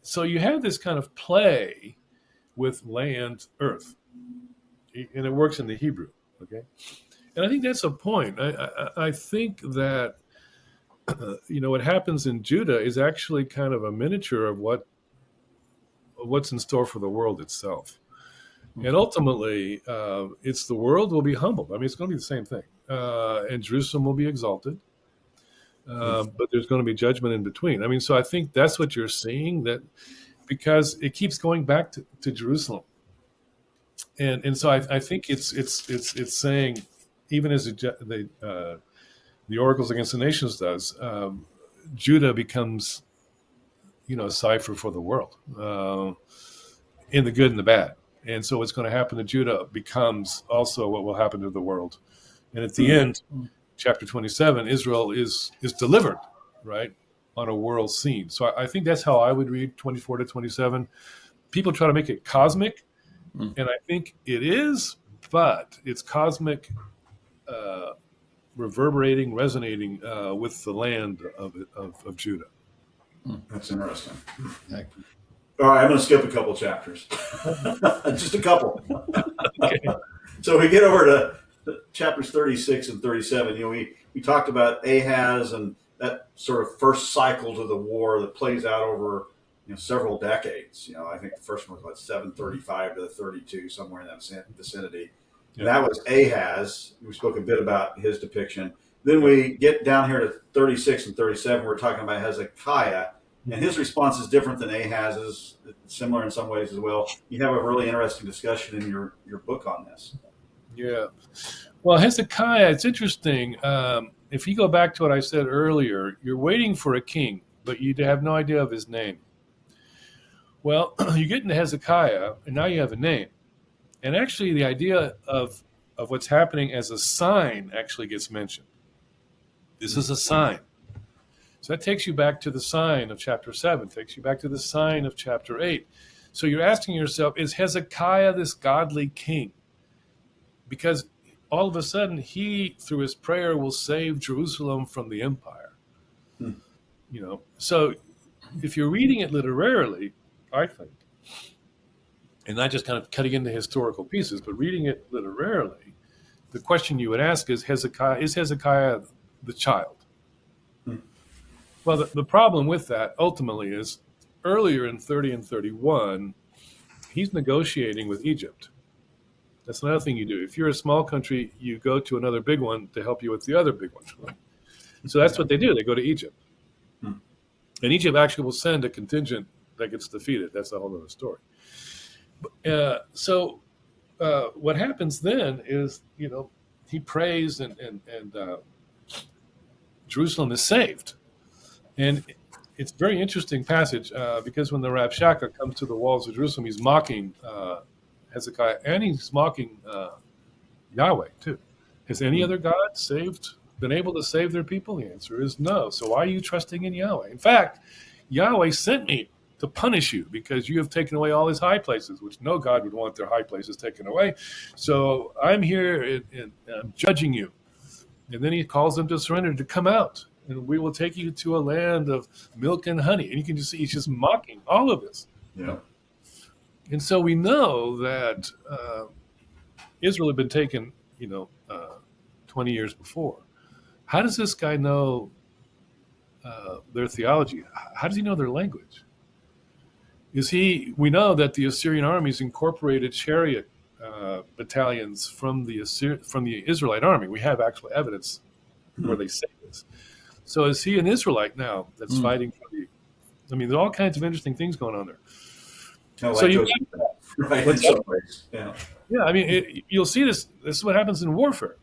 S4: So you have this kind of play with land, earth, and it works in the Hebrew. Okay. And I think that's a point. I think that, what happens in Judah is actually kind of a miniature of what's in store for the world itself. And ultimately, it's the world will be humbled. I mean, it's going to be the same thing. And Jerusalem will be exalted. But there's going to be judgment in between. I mean, so I think that's what you're seeing, that because it keeps going back to Jerusalem. And so I think it's saying, even as the Oracles Against the Nations does, Judah becomes, a cipher for the world, in the good and the bad. And so what's going to happen to Judah becomes also what will happen to the world. And at the end, chapter 27, Israel is delivered, right, on a world scene. So I think that's how I would read 24 to 27. People try to make it cosmic, and I think it is, but it's cosmic, reverberating, resonating with the land of Judah.
S1: That's interesting. All right, I'm going to skip a couple chapters. Just a couple.
S4: Okay.
S1: So we get over to chapters 36 and 37. We talked about Ahaz and that sort of first cycle to the war that plays out over several decades. I think the first one was about 735 to 32, somewhere in that vicinity. And that was Ahaz. We spoke a bit about his depiction. Then we get down here to 36 and 37. We're talking about Hezekiah. And his response is different than Ahaz's, similar in some ways as well. You have a really interesting discussion in your book on this.
S4: Yeah. Well, Hezekiah, it's interesting. If you go back to what I said earlier, you're waiting for a king, but you have no idea of his name. Well, you get into Hezekiah, and now you have a name. And actually, the idea of what's happening as a sign actually gets mentioned. This is a sign. So that takes you back to the sign of chapter 7, takes you back to the sign of chapter 8. So you're asking yourself, is Hezekiah this godly king? Because all of a sudden, he, through his prayer, will save Jerusalem from the empire. So if you're reading it literarily, I think, and not just kind of cutting into historical pieces, but reading it literarily, the question you would ask is Hezekiah the child? Well, the problem with that ultimately is earlier in 30 and 31, he's negotiating with Egypt. That's another thing you do. If you're a small country, you go to another big one to help you with the other big one. Right? So that's what they do. They go to Egypt. And Egypt actually will send a contingent that gets defeated. That's a whole other story. So what happens then is, he prays and Jerusalem is saved. And it's a very interesting passage because when the Rabshakeh comes to the walls of Jerusalem, he's mocking Hezekiah, and he's mocking Yahweh too. Has any other God been able to save their people? The answer is no. So why are you trusting in Yahweh? In fact, Yahweh sent me to punish you because you have taken away all his high places, which no God would want their high places taken away. So I'm here and I'm judging you. And then he calls them to surrender, to come out, and we will take you to a land of milk and honey. And you can just see he's just mocking all of this.
S1: Yeah.
S4: And so we know that Israel had been taken, 20 years before. How does this guy know their theology? How does he know their language? We know that the Assyrian armies incorporated chariot battalions from the Israelite army. We have actual evidence where they say this. So is he an Israelite now that's fighting for there's all kinds of interesting things going on there.
S1: Right, in some ways. Yeah.
S4: Yeah, you'll see this. This is what happens in warfare.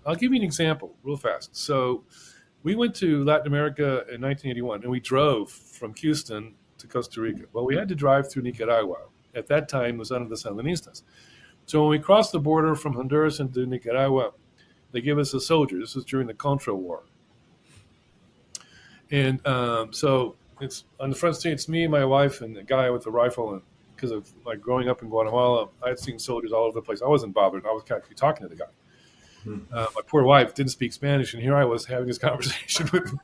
S4: I'll give you an example real fast. So we went to Latin America in 1981, and we drove from Houston to Costa Rica. Well, we had to drive through Nicaragua. At that time, it was under the Sandinistas. So when we crossed the border from Honduras into Nicaragua, they give us a soldier. This was during the Contra War. And so it's on the front seat, it's me, my wife, and the guy with the rifle. And because of like growing up in Guatemala, I had seen soldiers all over the place. I wasn't bothered. I was kind of talking to the guy. My poor wife didn't speak Spanish, and here I was having this conversation with him.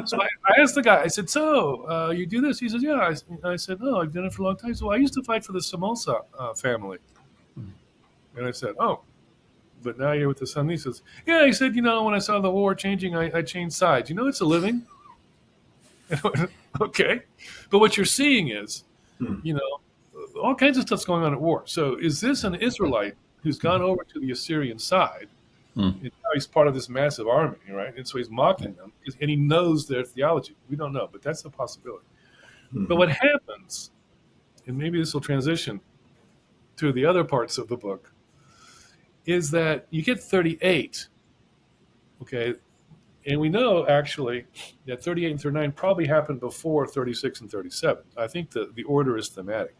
S4: So I asked the guy, I said, so you do this? He says, yeah. I said, no, I've done it for a long time. So I used to fight for the Somoza family. And I said, oh, but now you're with the Sun. He says, yeah. He said, when I saw the war changing, I changed sides. It's a living. Okay. But what you're seeing is, all kinds of stuff's going on at war. So is this an Israelite who's gone over to the Assyrian side, and now he's part of this massive army, right? And so he's mocking them, and he knows their theology. We don't know, but that's a possibility. But what happens, and maybe this will transition to the other parts of the book, is that you get 38, okay? And we know, actually, that 38 and 39 probably happened before 36 and 37. I think the order is thematic.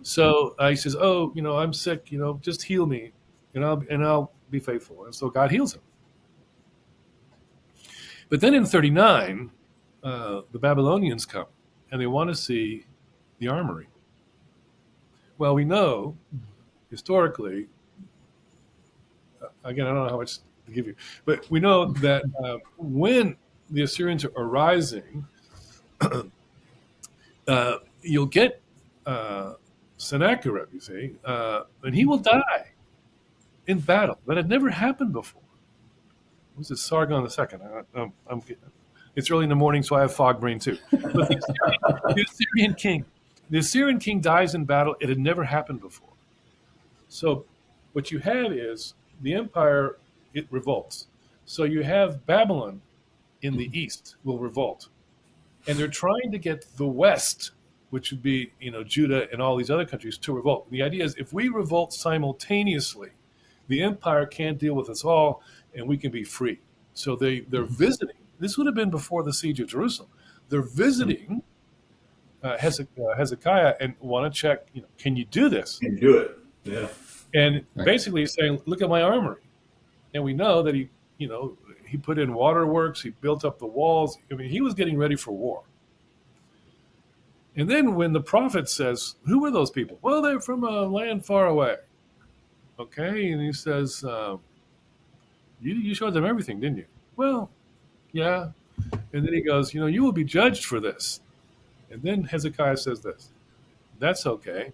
S4: So he says, oh, I'm sick, just heal me, and I'll be faithful. And so God heals him. But then in 39, the Babylonians come, and they want to see the armory. Well, we know, historically, again, I don't know how much to give you, but we know that when the Assyrians are rising, you'll get Sennacherib, you see, and he will die in battle. That had never happened before. Was it Sargon II? It's early in the morning, so I have fog brain too. But the Assyrian king dies in battle. It had never happened before. So what you have is the empire, it revolts. So you have Babylon in the east will revolt. And they're trying to get the West, which would be, Judah and all these other countries, to revolt. The idea is if we revolt simultaneously, the empire can't deal with us all, and we can be free. So they're visiting. This would have been before the siege of Jerusalem. They're visiting Hezekiah and want to check, can you do this?
S1: Can you do it? Yeah.
S4: And basically he's saying, look at my armory. And we know that he put in waterworks, he built up the walls. He was getting ready for war. And then when the prophet says, who were those people? Well, they're from a land far away. Okay, and he says, you showed them everything, didn't you? Well, yeah. And then he goes, you will be judged for this. And then Hezekiah says this, that's okay.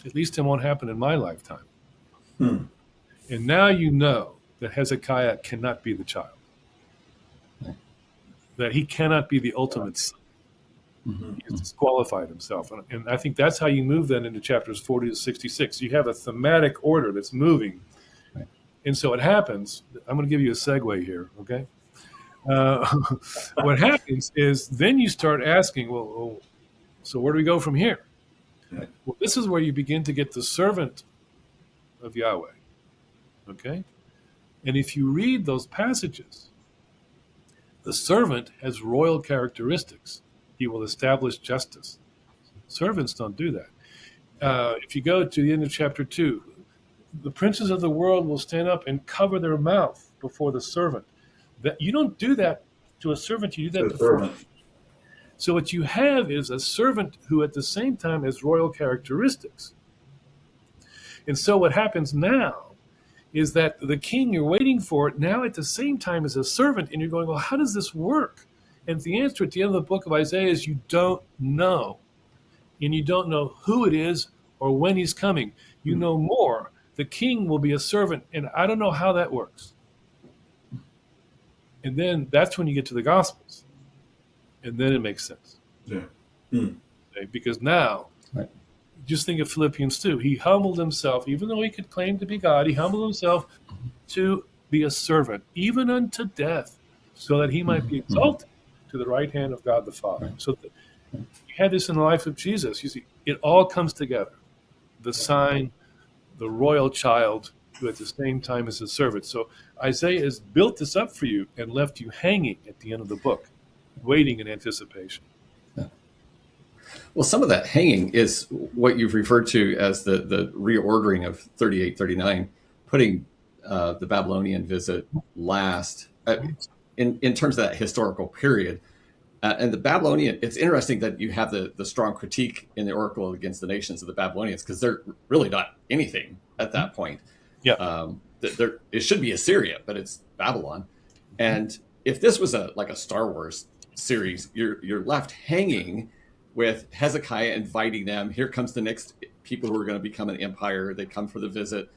S4: At least it won't happen in my lifetime. And now you know that Hezekiah cannot be the child. That he cannot be the ultimate son. He has disqualified himself. And I think that's how you move then into chapters 40 to 66. You have a thematic order that's moving. Right. And so it happens, I'm going to give you a segue here, okay? What happens is then you start asking, well, so where do we go from here? Right. Well, this is where you begin to get the servant of Yahweh, okay? And if you read those passages, the servant has royal characteristics. He will establish justice. Servants don't do that. If you go to the end of chapter 2, the princes of the world will stand up and cover their mouth before the servant. That you don't do that to a servant, you do that
S1: The
S4: before.
S1: servant.
S4: So what you have is a servant who at the same time has royal characteristics. And so what happens now is that the king you're waiting for now at the same time is a servant, and you're going, well, how does this work? And the answer at the end of the book of Isaiah is you don't know. And you don't know who it is or when he's coming. You know more. The king will be a servant, and I don't know how that works. And then that's when you get to the Gospels. And then it makes sense.
S1: Yeah.
S4: Okay? Because now,
S3: Right.
S4: just think of Philippians 2. He humbled himself, even though he could claim to be God, he humbled himself to be a servant, even unto death, so that he might be exalted to the right hand of God the Father.
S3: Right.
S4: So you had this in the life of Jesus. You see, it all comes together. The sign, the royal child, who at the same time is a servant. So Isaiah has built this up for you and left you hanging at the end of the book, waiting in anticipation.
S3: Well, some of that hanging is what you've referred to as the reordering of 38, 39, putting the Babylonian visit last in terms of that historical period. And the Babylonian, it's interesting that you have the strong critique in the Oracle against the nations of the Babylonians, because they're really not anything at that point.
S4: Yeah.
S3: It should be Assyria, but it's Babylon. And if this was like a Star Wars series, you're left hanging with Hezekiah inviting them. Here comes the next people who are going to become an empire. They come for the visit.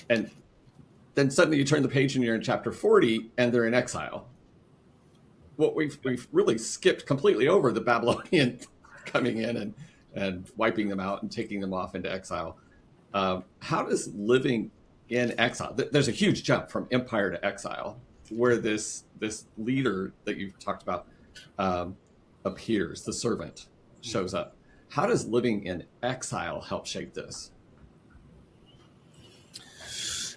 S3: And then suddenly you turn the page and you're in chapter 40 and they're in exile. Well, we've really skipped completely over the Babylonian coming in and wiping them out and taking them off into exile. How does living in exile, there's a huge jump from empire to exile, where this leader that you've talked about appears, the servant shows up. How does living in exile help shape this?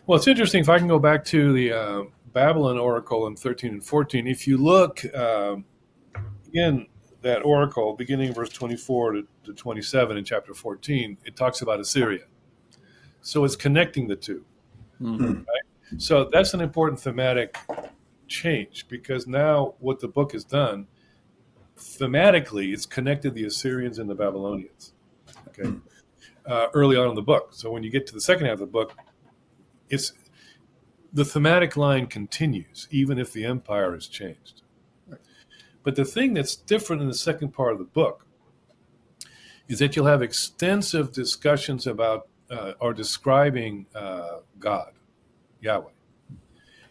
S4: Well, it's interesting. If I can go back to the Babylon oracle in 13 and 14, if you look in that oracle, beginning verse 24 to 27 in chapter 14, it talks about Assyria. So it's connecting the two.
S3: Mm-hmm.
S4: Right? So that's an important thematic change, because now what the book has done, thematically, it's connected the Assyrians and the Babylonians. Okay, early on in the book. So when you get to the second half of the book, it's the thematic line continues, even if the empire has changed.
S3: Right.
S4: But the thing that's different in the second part of the book is that you'll have extensive discussions about or describing God, Yahweh.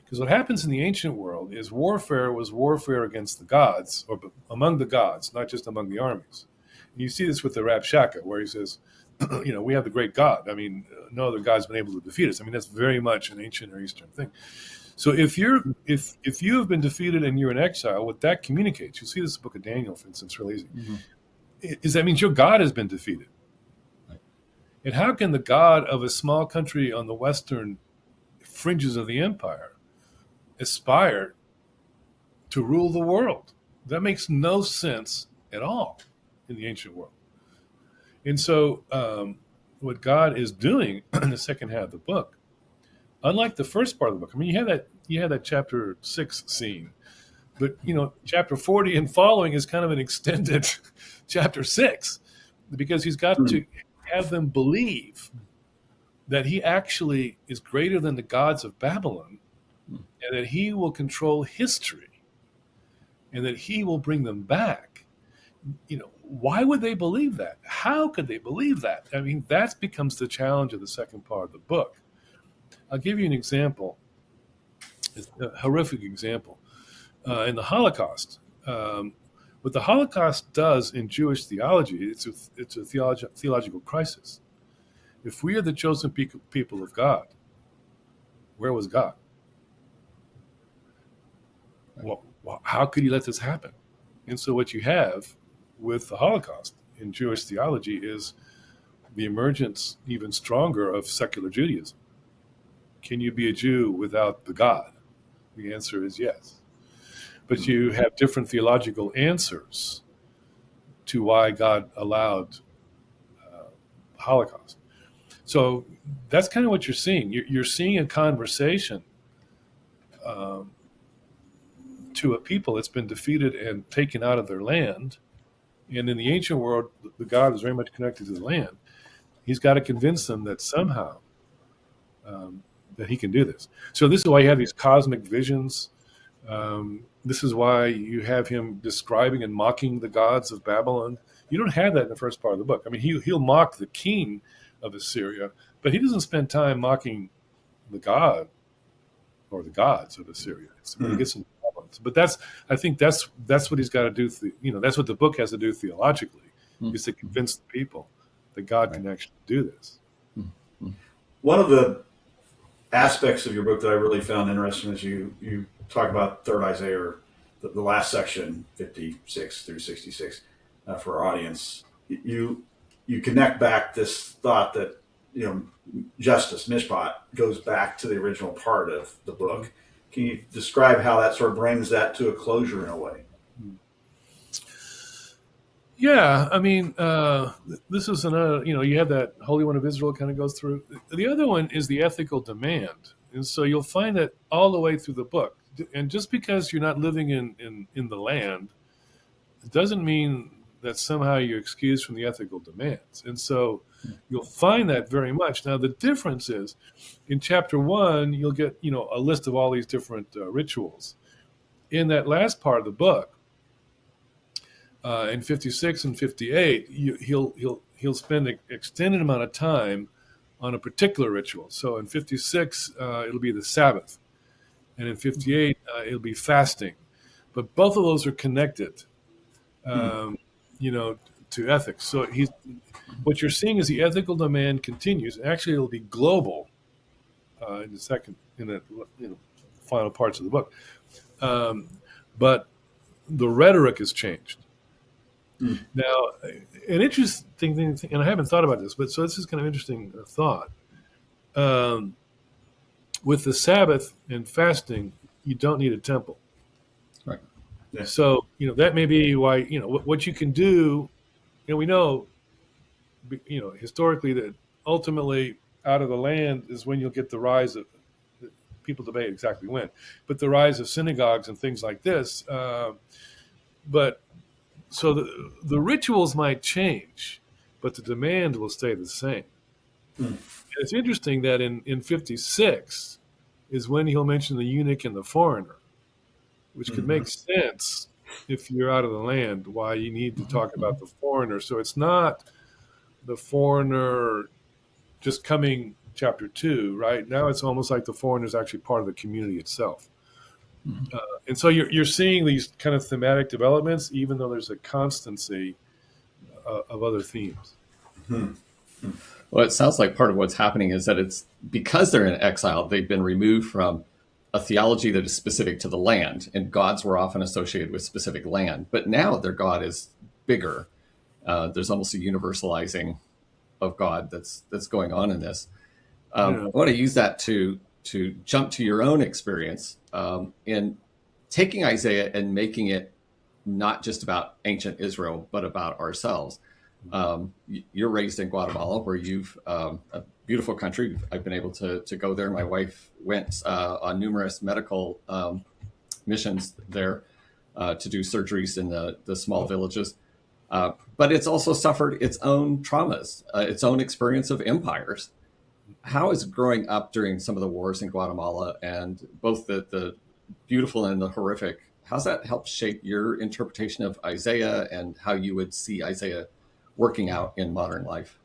S4: Because what happens in the ancient world is warfare was warfare against the gods, or among the gods, not just among the armies. And you see this with the Rabshakeh, where he says, we have the great God. I mean, no other God's been able to defeat us. I mean, that's very much an ancient or Eastern thing. So if you have been defeated and you're in exile, what that communicates, you'll see this in the book of Daniel, for instance, real easy, is that means your God has been defeated. Right. And how can the God of a small country on the western fringes of the empire aspire to rule the world? That makes no sense at all in the ancient world. And so what God is doing in the second half of the book, unlike the first part of the book, I mean, you had that chapter 6 scene, but chapter 40 and following is kind of an extended chapter 6, because he's got to have them believe that he actually is greater than the gods of Babylon, and that he will control history, and that he will bring them back. Why would they believe that? How could they believe that? I mean, that becomes the challenge of the second part of the book. I'll give you an example, a horrific example. In the Holocaust, what the Holocaust does in Jewish theology, it's a theological crisis. If we are the chosen people of God, where was God? Well, how could he let this happen? And so what you have with the Holocaust in Jewish theology is the emergence, even stronger, of secular Judaism. Can you be a Jew without the God? The answer is yes. But you have different theological answers to why God allowed Holocaust. So that's kind of what you're seeing. You're seeing a conversation to a people that's been defeated and taken out of their land. And in the ancient world, the God is very much connected to the land. He's got to convince them that somehow that he can do this. So this is why you have these cosmic visions. This is why you have him describing and mocking the gods of Babylon. You don't have that in the first part of the book. I mean, he'll mock the king of Assyria, but he doesn't spend time mocking the god or the gods of Assyria. It's when he gets into Babylon. But I think that's what he's got to do. That's what the book has to do theologically, is to convince the people that God can actually do this.
S1: One of the aspects of your book that I really found interesting is you talk about Third Isaiah, or the last section, 56 through 66, for our audience. You connect back this thought that justice, mishpat, goes back to the original part of the book. Can you describe how that sort of brings that to a closure in a way?
S4: Yeah, I mean, this is another, you have that Holy One of Israel kind of goes through. The other one is the ethical demand. And so you'll find that all the way through the book. And just because you're not living in the land, it doesn't mean that somehow you're excused from the ethical demands. And so you'll find that very much. Now, the difference is in chapter 1, you'll get, a list of all these different rituals. In that last part of the book, in 56 and 58, he'll spend an extended amount of time on a particular ritual. So in 56, it'll be the Sabbath. And in 58, it'll be fasting. But both of those are connected, to ethics. So what you're seeing is the ethical demand continues. Actually, it'll be global in the final parts of the book. But the rhetoric has changed. Now, an interesting thing, and I haven't thought about this, but so this is kind of interesting thought. With the Sabbath and fasting, you don't need a temple.
S3: Right.
S1: Yeah.
S4: So, that may be why, what you can do, we know, historically that ultimately out of the land is when you'll get the rise of, people debate exactly when, but the rise of synagogues and things like this. But so the rituals might change, but the demand will stay the same. And it's interesting that in 56 is when he'll mention the eunuch and the foreigner, which could make sense if you're out of the land, why you need to talk about the foreigner. So it's not the foreigner just coming chapter 2, right? Now it's almost like the foreigner is actually part of the community itself. And so you're seeing these kind of thematic developments, even though there's a constancy of other themes.
S3: Well, it sounds like part of what's happening is that it's because they're in exile, they've been removed from a theology that is specific to the land, and gods were often associated with specific land. But now their God is bigger. There's almost a universalizing of God that's going on in this. I want to use that to jump to your own experience in taking Isaiah and making it not just about ancient Israel, but about ourselves. You're raised in Guatemala, where you've a beautiful country. I've been able to go there. My wife went on numerous medical missions there to do surgeries in the small villages. But it's also suffered its own traumas, its own experience of empires. How is growing up during some of the wars in Guatemala, and both the beautiful and the horrific, how's that helped shape your interpretation of Isaiah and how you would see Isaiah working out in modern life?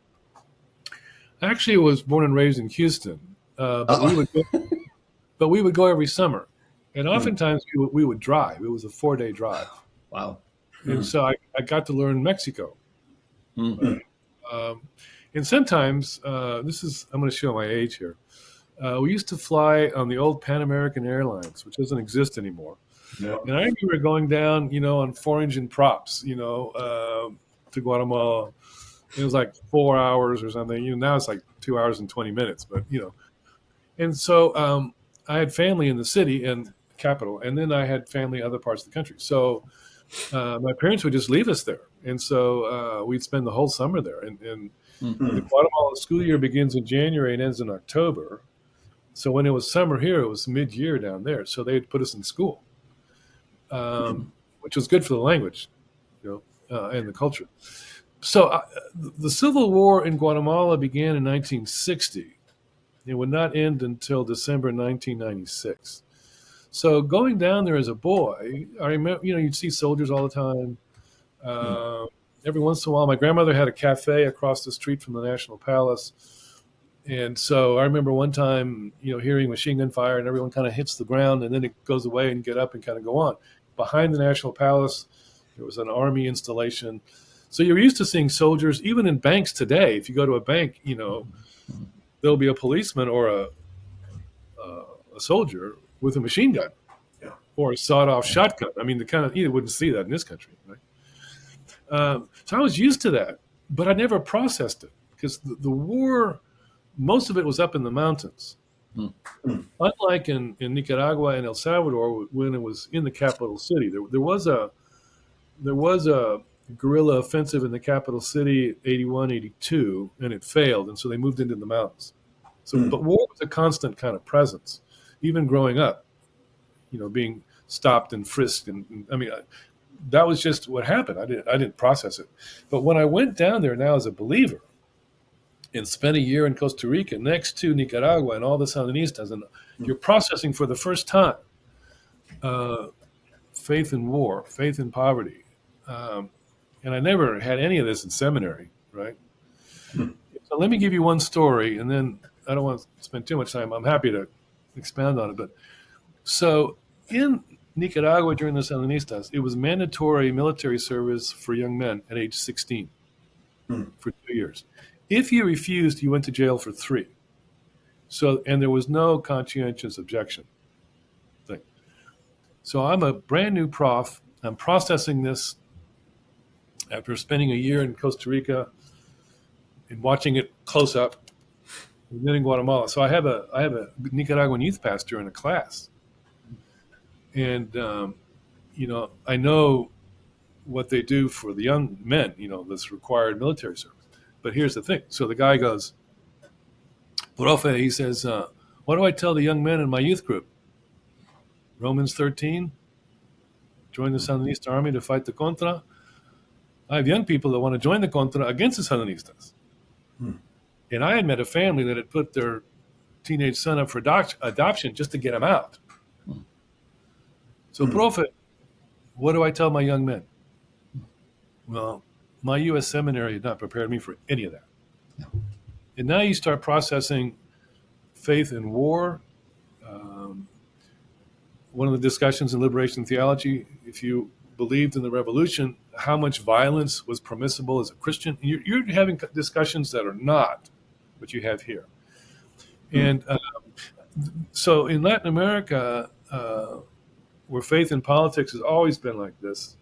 S4: I actually was born and raised in Houston, but we would go every summer, and oftentimes we would drive. It was a 4-day drive.
S3: Wow!
S4: And so I got to learn Mexico. And sometimes I'm going to show my age here. We used to fly on the old Pan American Airlines, which doesn't exist anymore.
S1: Yep.
S4: And I remember going down, on 4-engine props, to Guatemala. It was like 4 hours or something. Now it's like 2 hours and 20 minutes. But and so I had family in the city and capital, and then I had family in other parts of the country. So my parents would just leave us there, and so we'd spend the whole summer there. And The Guatemala school year begins in January and ends in October. So when it was summer here, it was mid-year down there. So they'd put us in school, which was good for the language, and the culture. So the Civil War in Guatemala began in 1960. It would not end until December 1996. So going down there as a boy, I remember, you'd see soldiers all the time. Every once in a while, my grandmother had a cafe across the street from the National Palace. And so I remember one time, hearing machine gun fire and everyone kind of hits the ground and then it goes away and get up and kind of go on. Behind the National Palace, there was an army installation. So you're used to seeing soldiers, even in banks today. If you go to a bank, there'll be a policeman or a soldier with a machine gun or a sawed-off shotgun. I mean, you wouldn't see that in this country, right? So I was used to that, but I never processed it because the war, most of it was up in the mountains. Unlike in Nicaragua and El Salvador, when it was in the capital city, there was a guerrilla offensive in the capital city, 81, 82, and it failed, and so they moved into the mountains. So, but war was a constant kind of presence, even growing up. Being stopped and frisked, and I mean, that was just what happened. I didn't process it. But when I went down there now as a believer, and spent a year in Costa Rica next to Nicaragua and all the Sandinistas, and you're processing for the first time faith in war, faith in poverty. And I never had any of this in seminary, right? So let me give you one story, and then I don't want to spend too much time. I'm happy to expound on it. But so in Nicaragua during the Sandinistas, it was mandatory military service for young men at age 16 for 2 years. If you refused, you went to jail for 3. So, and there was no conscientious objection thing. So I'm a brand new prof. I'm processing this after spending a year in Costa Rica and watching it close up, and then in Guatemala. So I have a Nicaraguan youth pastor in a class, and I know what they do for the young men. This required military service. But here's the thing. So the guy goes, Profe, he says, what do I tell the young men in my youth group? Romans 13, join the Sandinista army to fight the Contra. I have young people that want to join the Contra against the Sandinistas. And I had met a family that had put their teenage son up for adoption just to get him out. So, Profe, what do I tell my young men? Well, my U.S. seminary had not prepared me for any of that. And now you start processing faith in war. One of the discussions in liberation theology, if you believed in the revolution, how much violence was permissible as a Christian. You're having discussions that are not what you have here. And so in Latin America, where faith in politics has always been like this,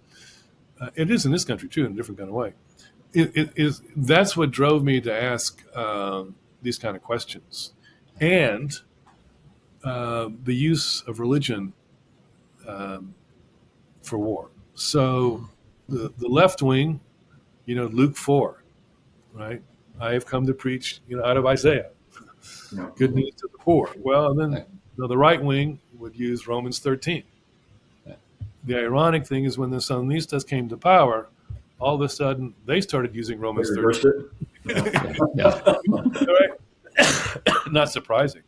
S4: it is in this country too, in a different kind of way. That's what drove me to ask these kind of questions, and the use of religion for war. So the left wing, Luke 4, right? I have come to preach, out of Isaiah, good news to the poor. Well, and then the right wing would use Romans 13. The ironic thing is when the Sandinistas came to power, all of a sudden they started using Romans 13. Not surprising.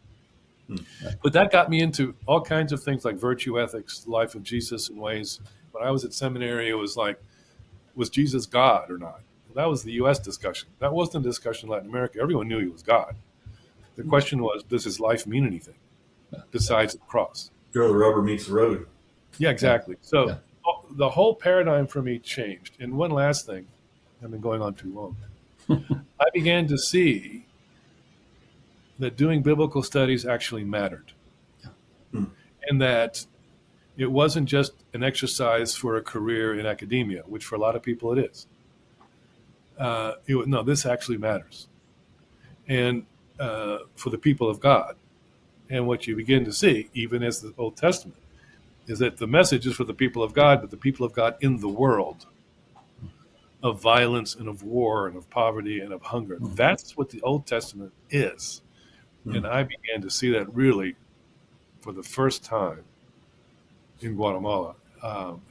S4: But that got me into all kinds of things like virtue ethics, the life of Jesus in ways. When I was at seminary, it was like, was Jesus God or not? Well, that was the U.S. discussion. That wasn't a discussion in Latin America. Everyone knew he was God. The question was, does his life mean anything besides the cross?
S1: Where the rubber meets the road.
S4: Yeah, exactly. So the whole paradigm for me changed. And one last thing, I've been going on too long. I began to see that doing biblical studies actually mattered. And that it wasn't just an exercise for a career in academia, which for a lot of people it is. No, this actually matters. And for the people of God. And what you begin to see, even as the Old Testament, is that the message is for the people of God, but the people of God in the world of violence and of war and of poverty and of hunger. That's what the Old Testament is. And I began to see that really for the first time in Guatemala.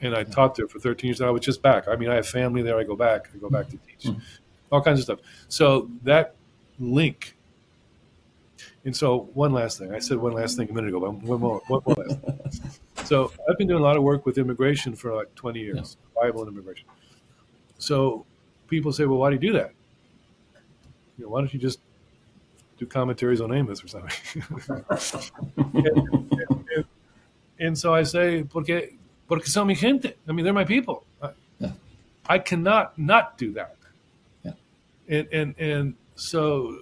S4: And I taught there for 13 years. I was just back. I mean, I have family there. I go back to teach all kinds of stuff. So that link. And so one last thing. I said one last thing a minute ago, but one more last thing. So I've been doing a lot of work with immigration for like 20 years, Bible and immigration. So people say, well, why do you do that? Why don't you just do commentaries on Amos or something? and so I say, porque son mi gente. I mean, they're my people. I cannot not do that. Yeah. And so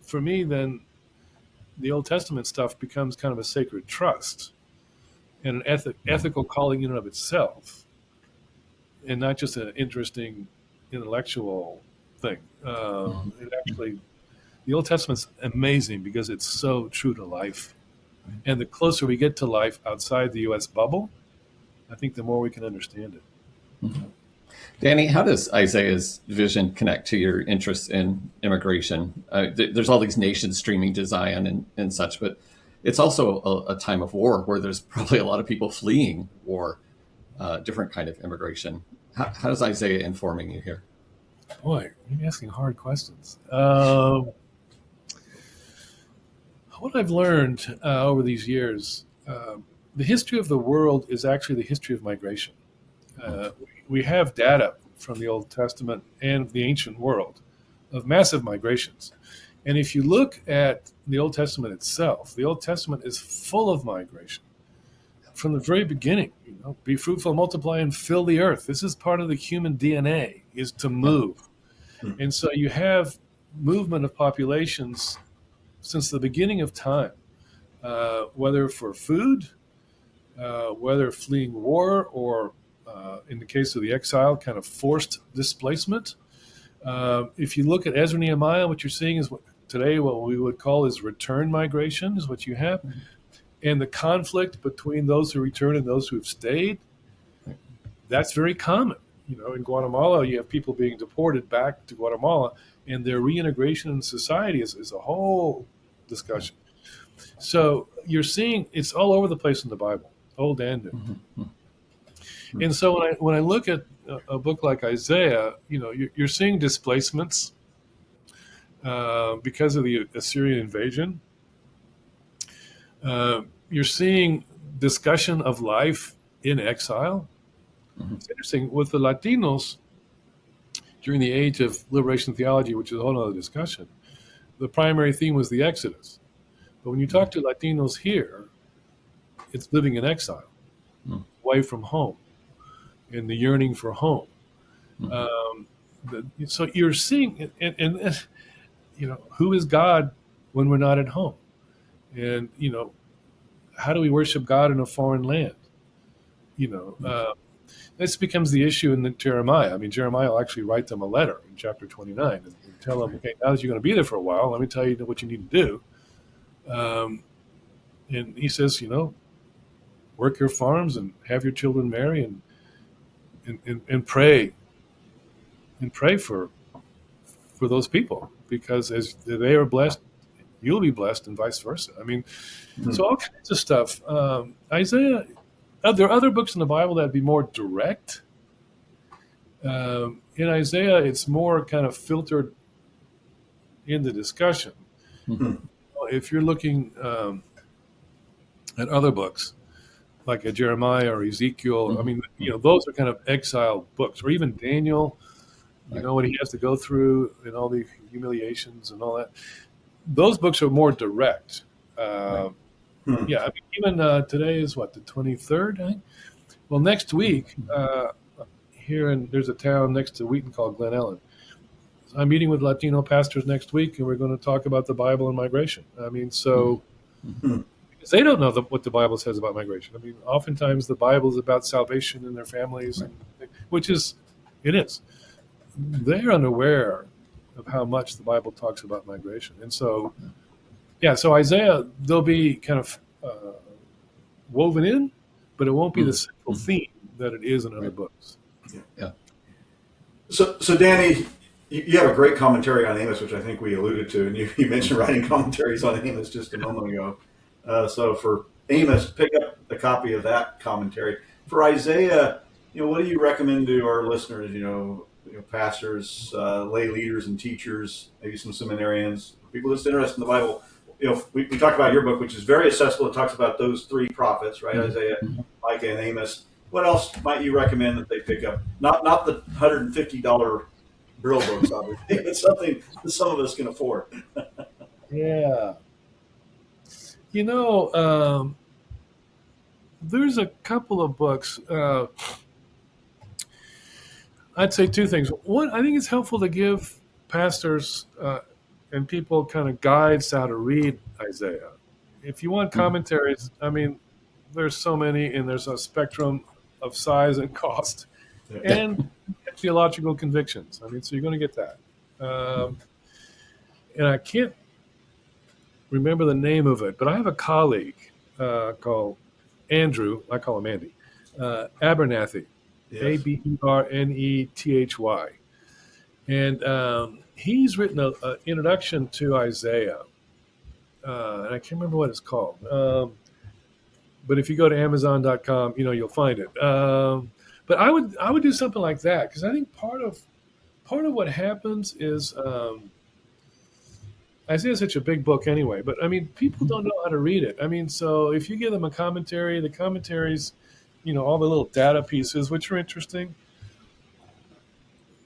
S4: for me, then the Old Testament stuff becomes kind of a sacred trust and an ethical calling in and of itself, and not just an interesting intellectual thing. It actually, the Old Testament's amazing because it's so true to life. And the closer we get to life outside the U.S. bubble, I think the more we can understand it.
S3: Danny, how does Isaiah's vision connect to your interest in immigration? There's all these nations streaming to Zion and such, but it's also a time of war where there's probably a lot of people fleeing war, different kind of immigration. How does Isaiah informing you here?
S4: Boy, you're asking hard questions. What I've learned over these years, the history of the world is actually the history of migration. We have data from the Old Testament and the ancient world of massive migrations. And if you look at the Old Testament itself, the Old Testament is full of migration. From the very beginning, be fruitful, multiply, and fill the earth. This is part of the human DNA, is to move. And so you have movement of populations since the beginning of time, whether for food, whether fleeing war, or in the case of the exile, kind of forced displacement. If you look at Ezra and Nehemiah, what you're seeing is what we would call is return migration is what you have. And the conflict between those who return and those who have stayed, that's very common. In Guatemala, you have people being deported back to Guatemala, and their reintegration in society is a whole discussion. So you're seeing it's all over the place in the Bible, Old and New. And so when I look at a book like Isaiah, you're seeing displacements because of the Assyrian invasion. You're seeing discussion of life in exile. It's interesting with the Latinos during the age of liberation theology, which is a whole other discussion. The primary theme was the Exodus. But when you talk to Latinos here, it's living in exile, away from home, and the yearning for home. So you're seeing, and who is God when we're not at home? And, how do we worship God in a foreign land? This becomes the issue in Jeremiah. I mean, Jeremiah will actually write them a letter in chapter 29 and tell them, okay, now that you're going to be there for a while, let me tell you what you need to do. And he says, work your farms and have your children marry and pray for those people, because as they are blessed, you'll be blessed, and vice versa. I mean, so all kinds of stuff. Isaiah, there are other books in the Bible that would be more direct. In Isaiah, it's more kind of filtered in the discussion. If you're looking at other books, like a Jeremiah or Ezekiel, I mean, those are kind of exile books, or even Daniel, what he has to go through and all the humiliations and all that. Those books are more direct. Yeah, I mean, even today is the 23rd, I think? Well, next week, there's a town next to Wheaton called Glen Ellen. I'm meeting with Latino pastors next week, and we're going to talk about the Bible and migration. I mean, so because they don't know what the Bible says about migration. I mean, oftentimes the Bible is about salvation in their families, it is. They're unaware of how much the Bible talks about migration. And so, so Isaiah, they'll be kind of woven in, but it won't be the central theme that it is in other books.
S3: Yeah.
S1: So Danny, you have a great commentary on Amos, which I think we alluded to, and you mentioned writing commentaries on Amos just a moment ago. So for Amos, pick up a copy of that commentary. For Isaiah, what do you recommend to our listeners? Pastors, lay leaders, and teachers, maybe some seminarians, people that's interested in the Bible. We talk about your book, which is very accessible. It talks about those three prophets, right? Isaiah, Micah, and Amos. What else might you recommend that they pick up? Not the $150 Brill books, obviously, but something that some of us can afford.
S4: Yeah. There's a couple of books. I'd say two things. One, I think it's helpful to give pastors and people kind of guides how to read Isaiah. If you want commentaries, there's so many, and there's a spectrum of size and cost, and theological convictions. So you're going to get that. And I can't remember the name of it, but I have a colleague called Andrew. I call him Andy Abernathy, Abernethy, and he's written an introduction to Isaiah, and I can't remember what it's called. But if you go to Amazon.com, you'll find it. But I would do something like that, because I think part of what happens is Isaiah's such a big book anyway. But people don't know how to read it. So if you give them a commentary, the commentaries, all the little data pieces, which are interesting,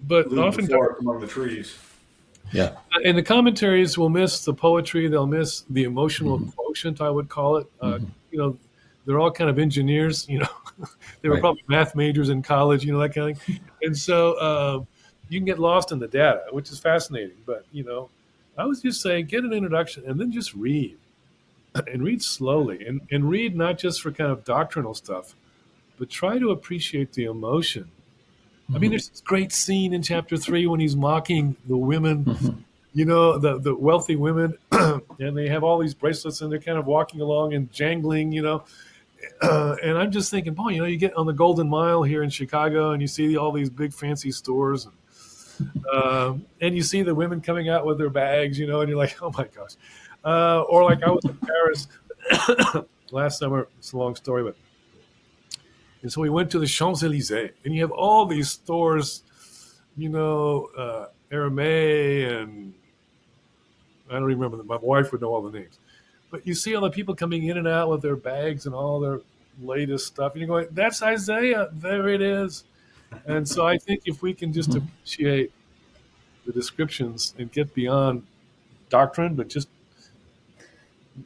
S4: but often
S1: among the trees.
S3: Yeah.
S4: And the commentaries will miss the poetry. They'll miss the emotional quotient, I would call it. They're all kind of engineers, they were probably math majors in college, that kind of thing. And so you can get lost in the data, which is fascinating. But, I was just saying, get an introduction and then just read, and read slowly, and read not just for kind of doctrinal stuff, but try to appreciate the emotion. There's this great scene in chapter 3 when he's mocking the women, the wealthy women, and they have all these bracelets, and they're kind of walking along and jangling, and I'm just thinking, boy, you get on the Golden Mile here in Chicago, and you see all these big fancy stores, and you see the women coming out with their bags, and you're like, oh my gosh. Or like I was in Paris last summer. It's a long story, but and so we went to the Champs-Élysées, and you have all these stores, Hermès, and I don't even remember them. My wife would know all the names. But you see all the people coming in and out with their bags and all their latest stuff. And you're going, that's Isaiah. There it is. And so I think if we can just appreciate the descriptions and get beyond doctrine, but just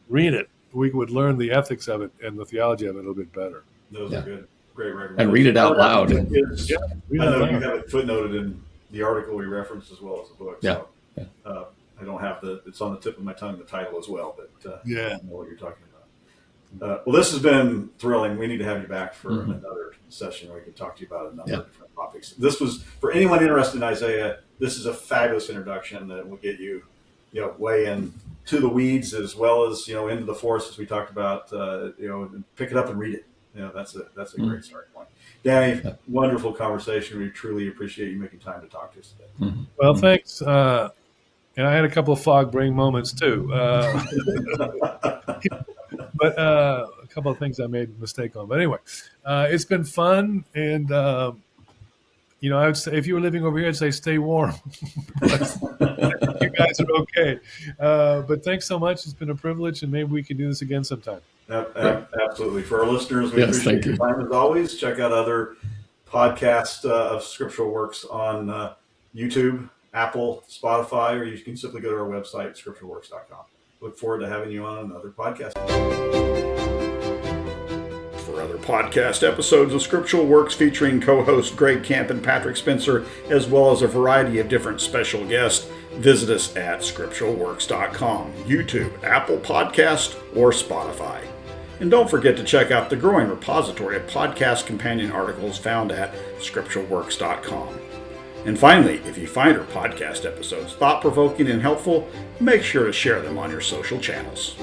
S4: read it, we would learn the ethics of it and the theology of it a little bit better.
S1: Those are good. Great recommendations.
S3: And read it out loud.
S1: I know you have it footnoted in the article we referenced as well as the book.
S3: Yeah.
S1: So, I don't have it's on the tip of my tongue, the title as well, but I know what you're talking about. Well, this has been thrilling. We need to have you back for another session where we can talk to you about a number of different topics. This was, for anyone interested in Isaiah, this is a fabulous introduction that will get you, way into the weeds as well as, into the forest, as we talked about, pick it up and read it. That's a great starting point. Danny, wonderful conversation. We truly appreciate you making time to talk to us today.
S4: Well, thanks. And I had a couple of fog brain moments too. But a couple of things I made a mistake on. But anyway, it's been fun. And, I would say if you were living over here, I'd say stay warm. You guys are okay. But thanks so much. It's been a privilege, and maybe we can do this again sometime.
S1: Absolutely. For our listeners, we appreciate your time as always. Check out other podcasts of Scriptural Works on YouTube, Apple, Spotify, or you can simply go to our website, scripturalworks.com. Look forward to having you on another podcast. For other podcast episodes of Scriptural Works featuring co-hosts Greg Camp and Patrick Spencer, as well as a variety of different special guests, visit us at scripturalworks.com, YouTube, Apple Podcast, or Spotify. And don't forget to check out the growing repository of podcast companion articles found at scripturalworks.com. And finally, if you find our podcast episodes thought-provoking and helpful, make sure to share them on your social channels.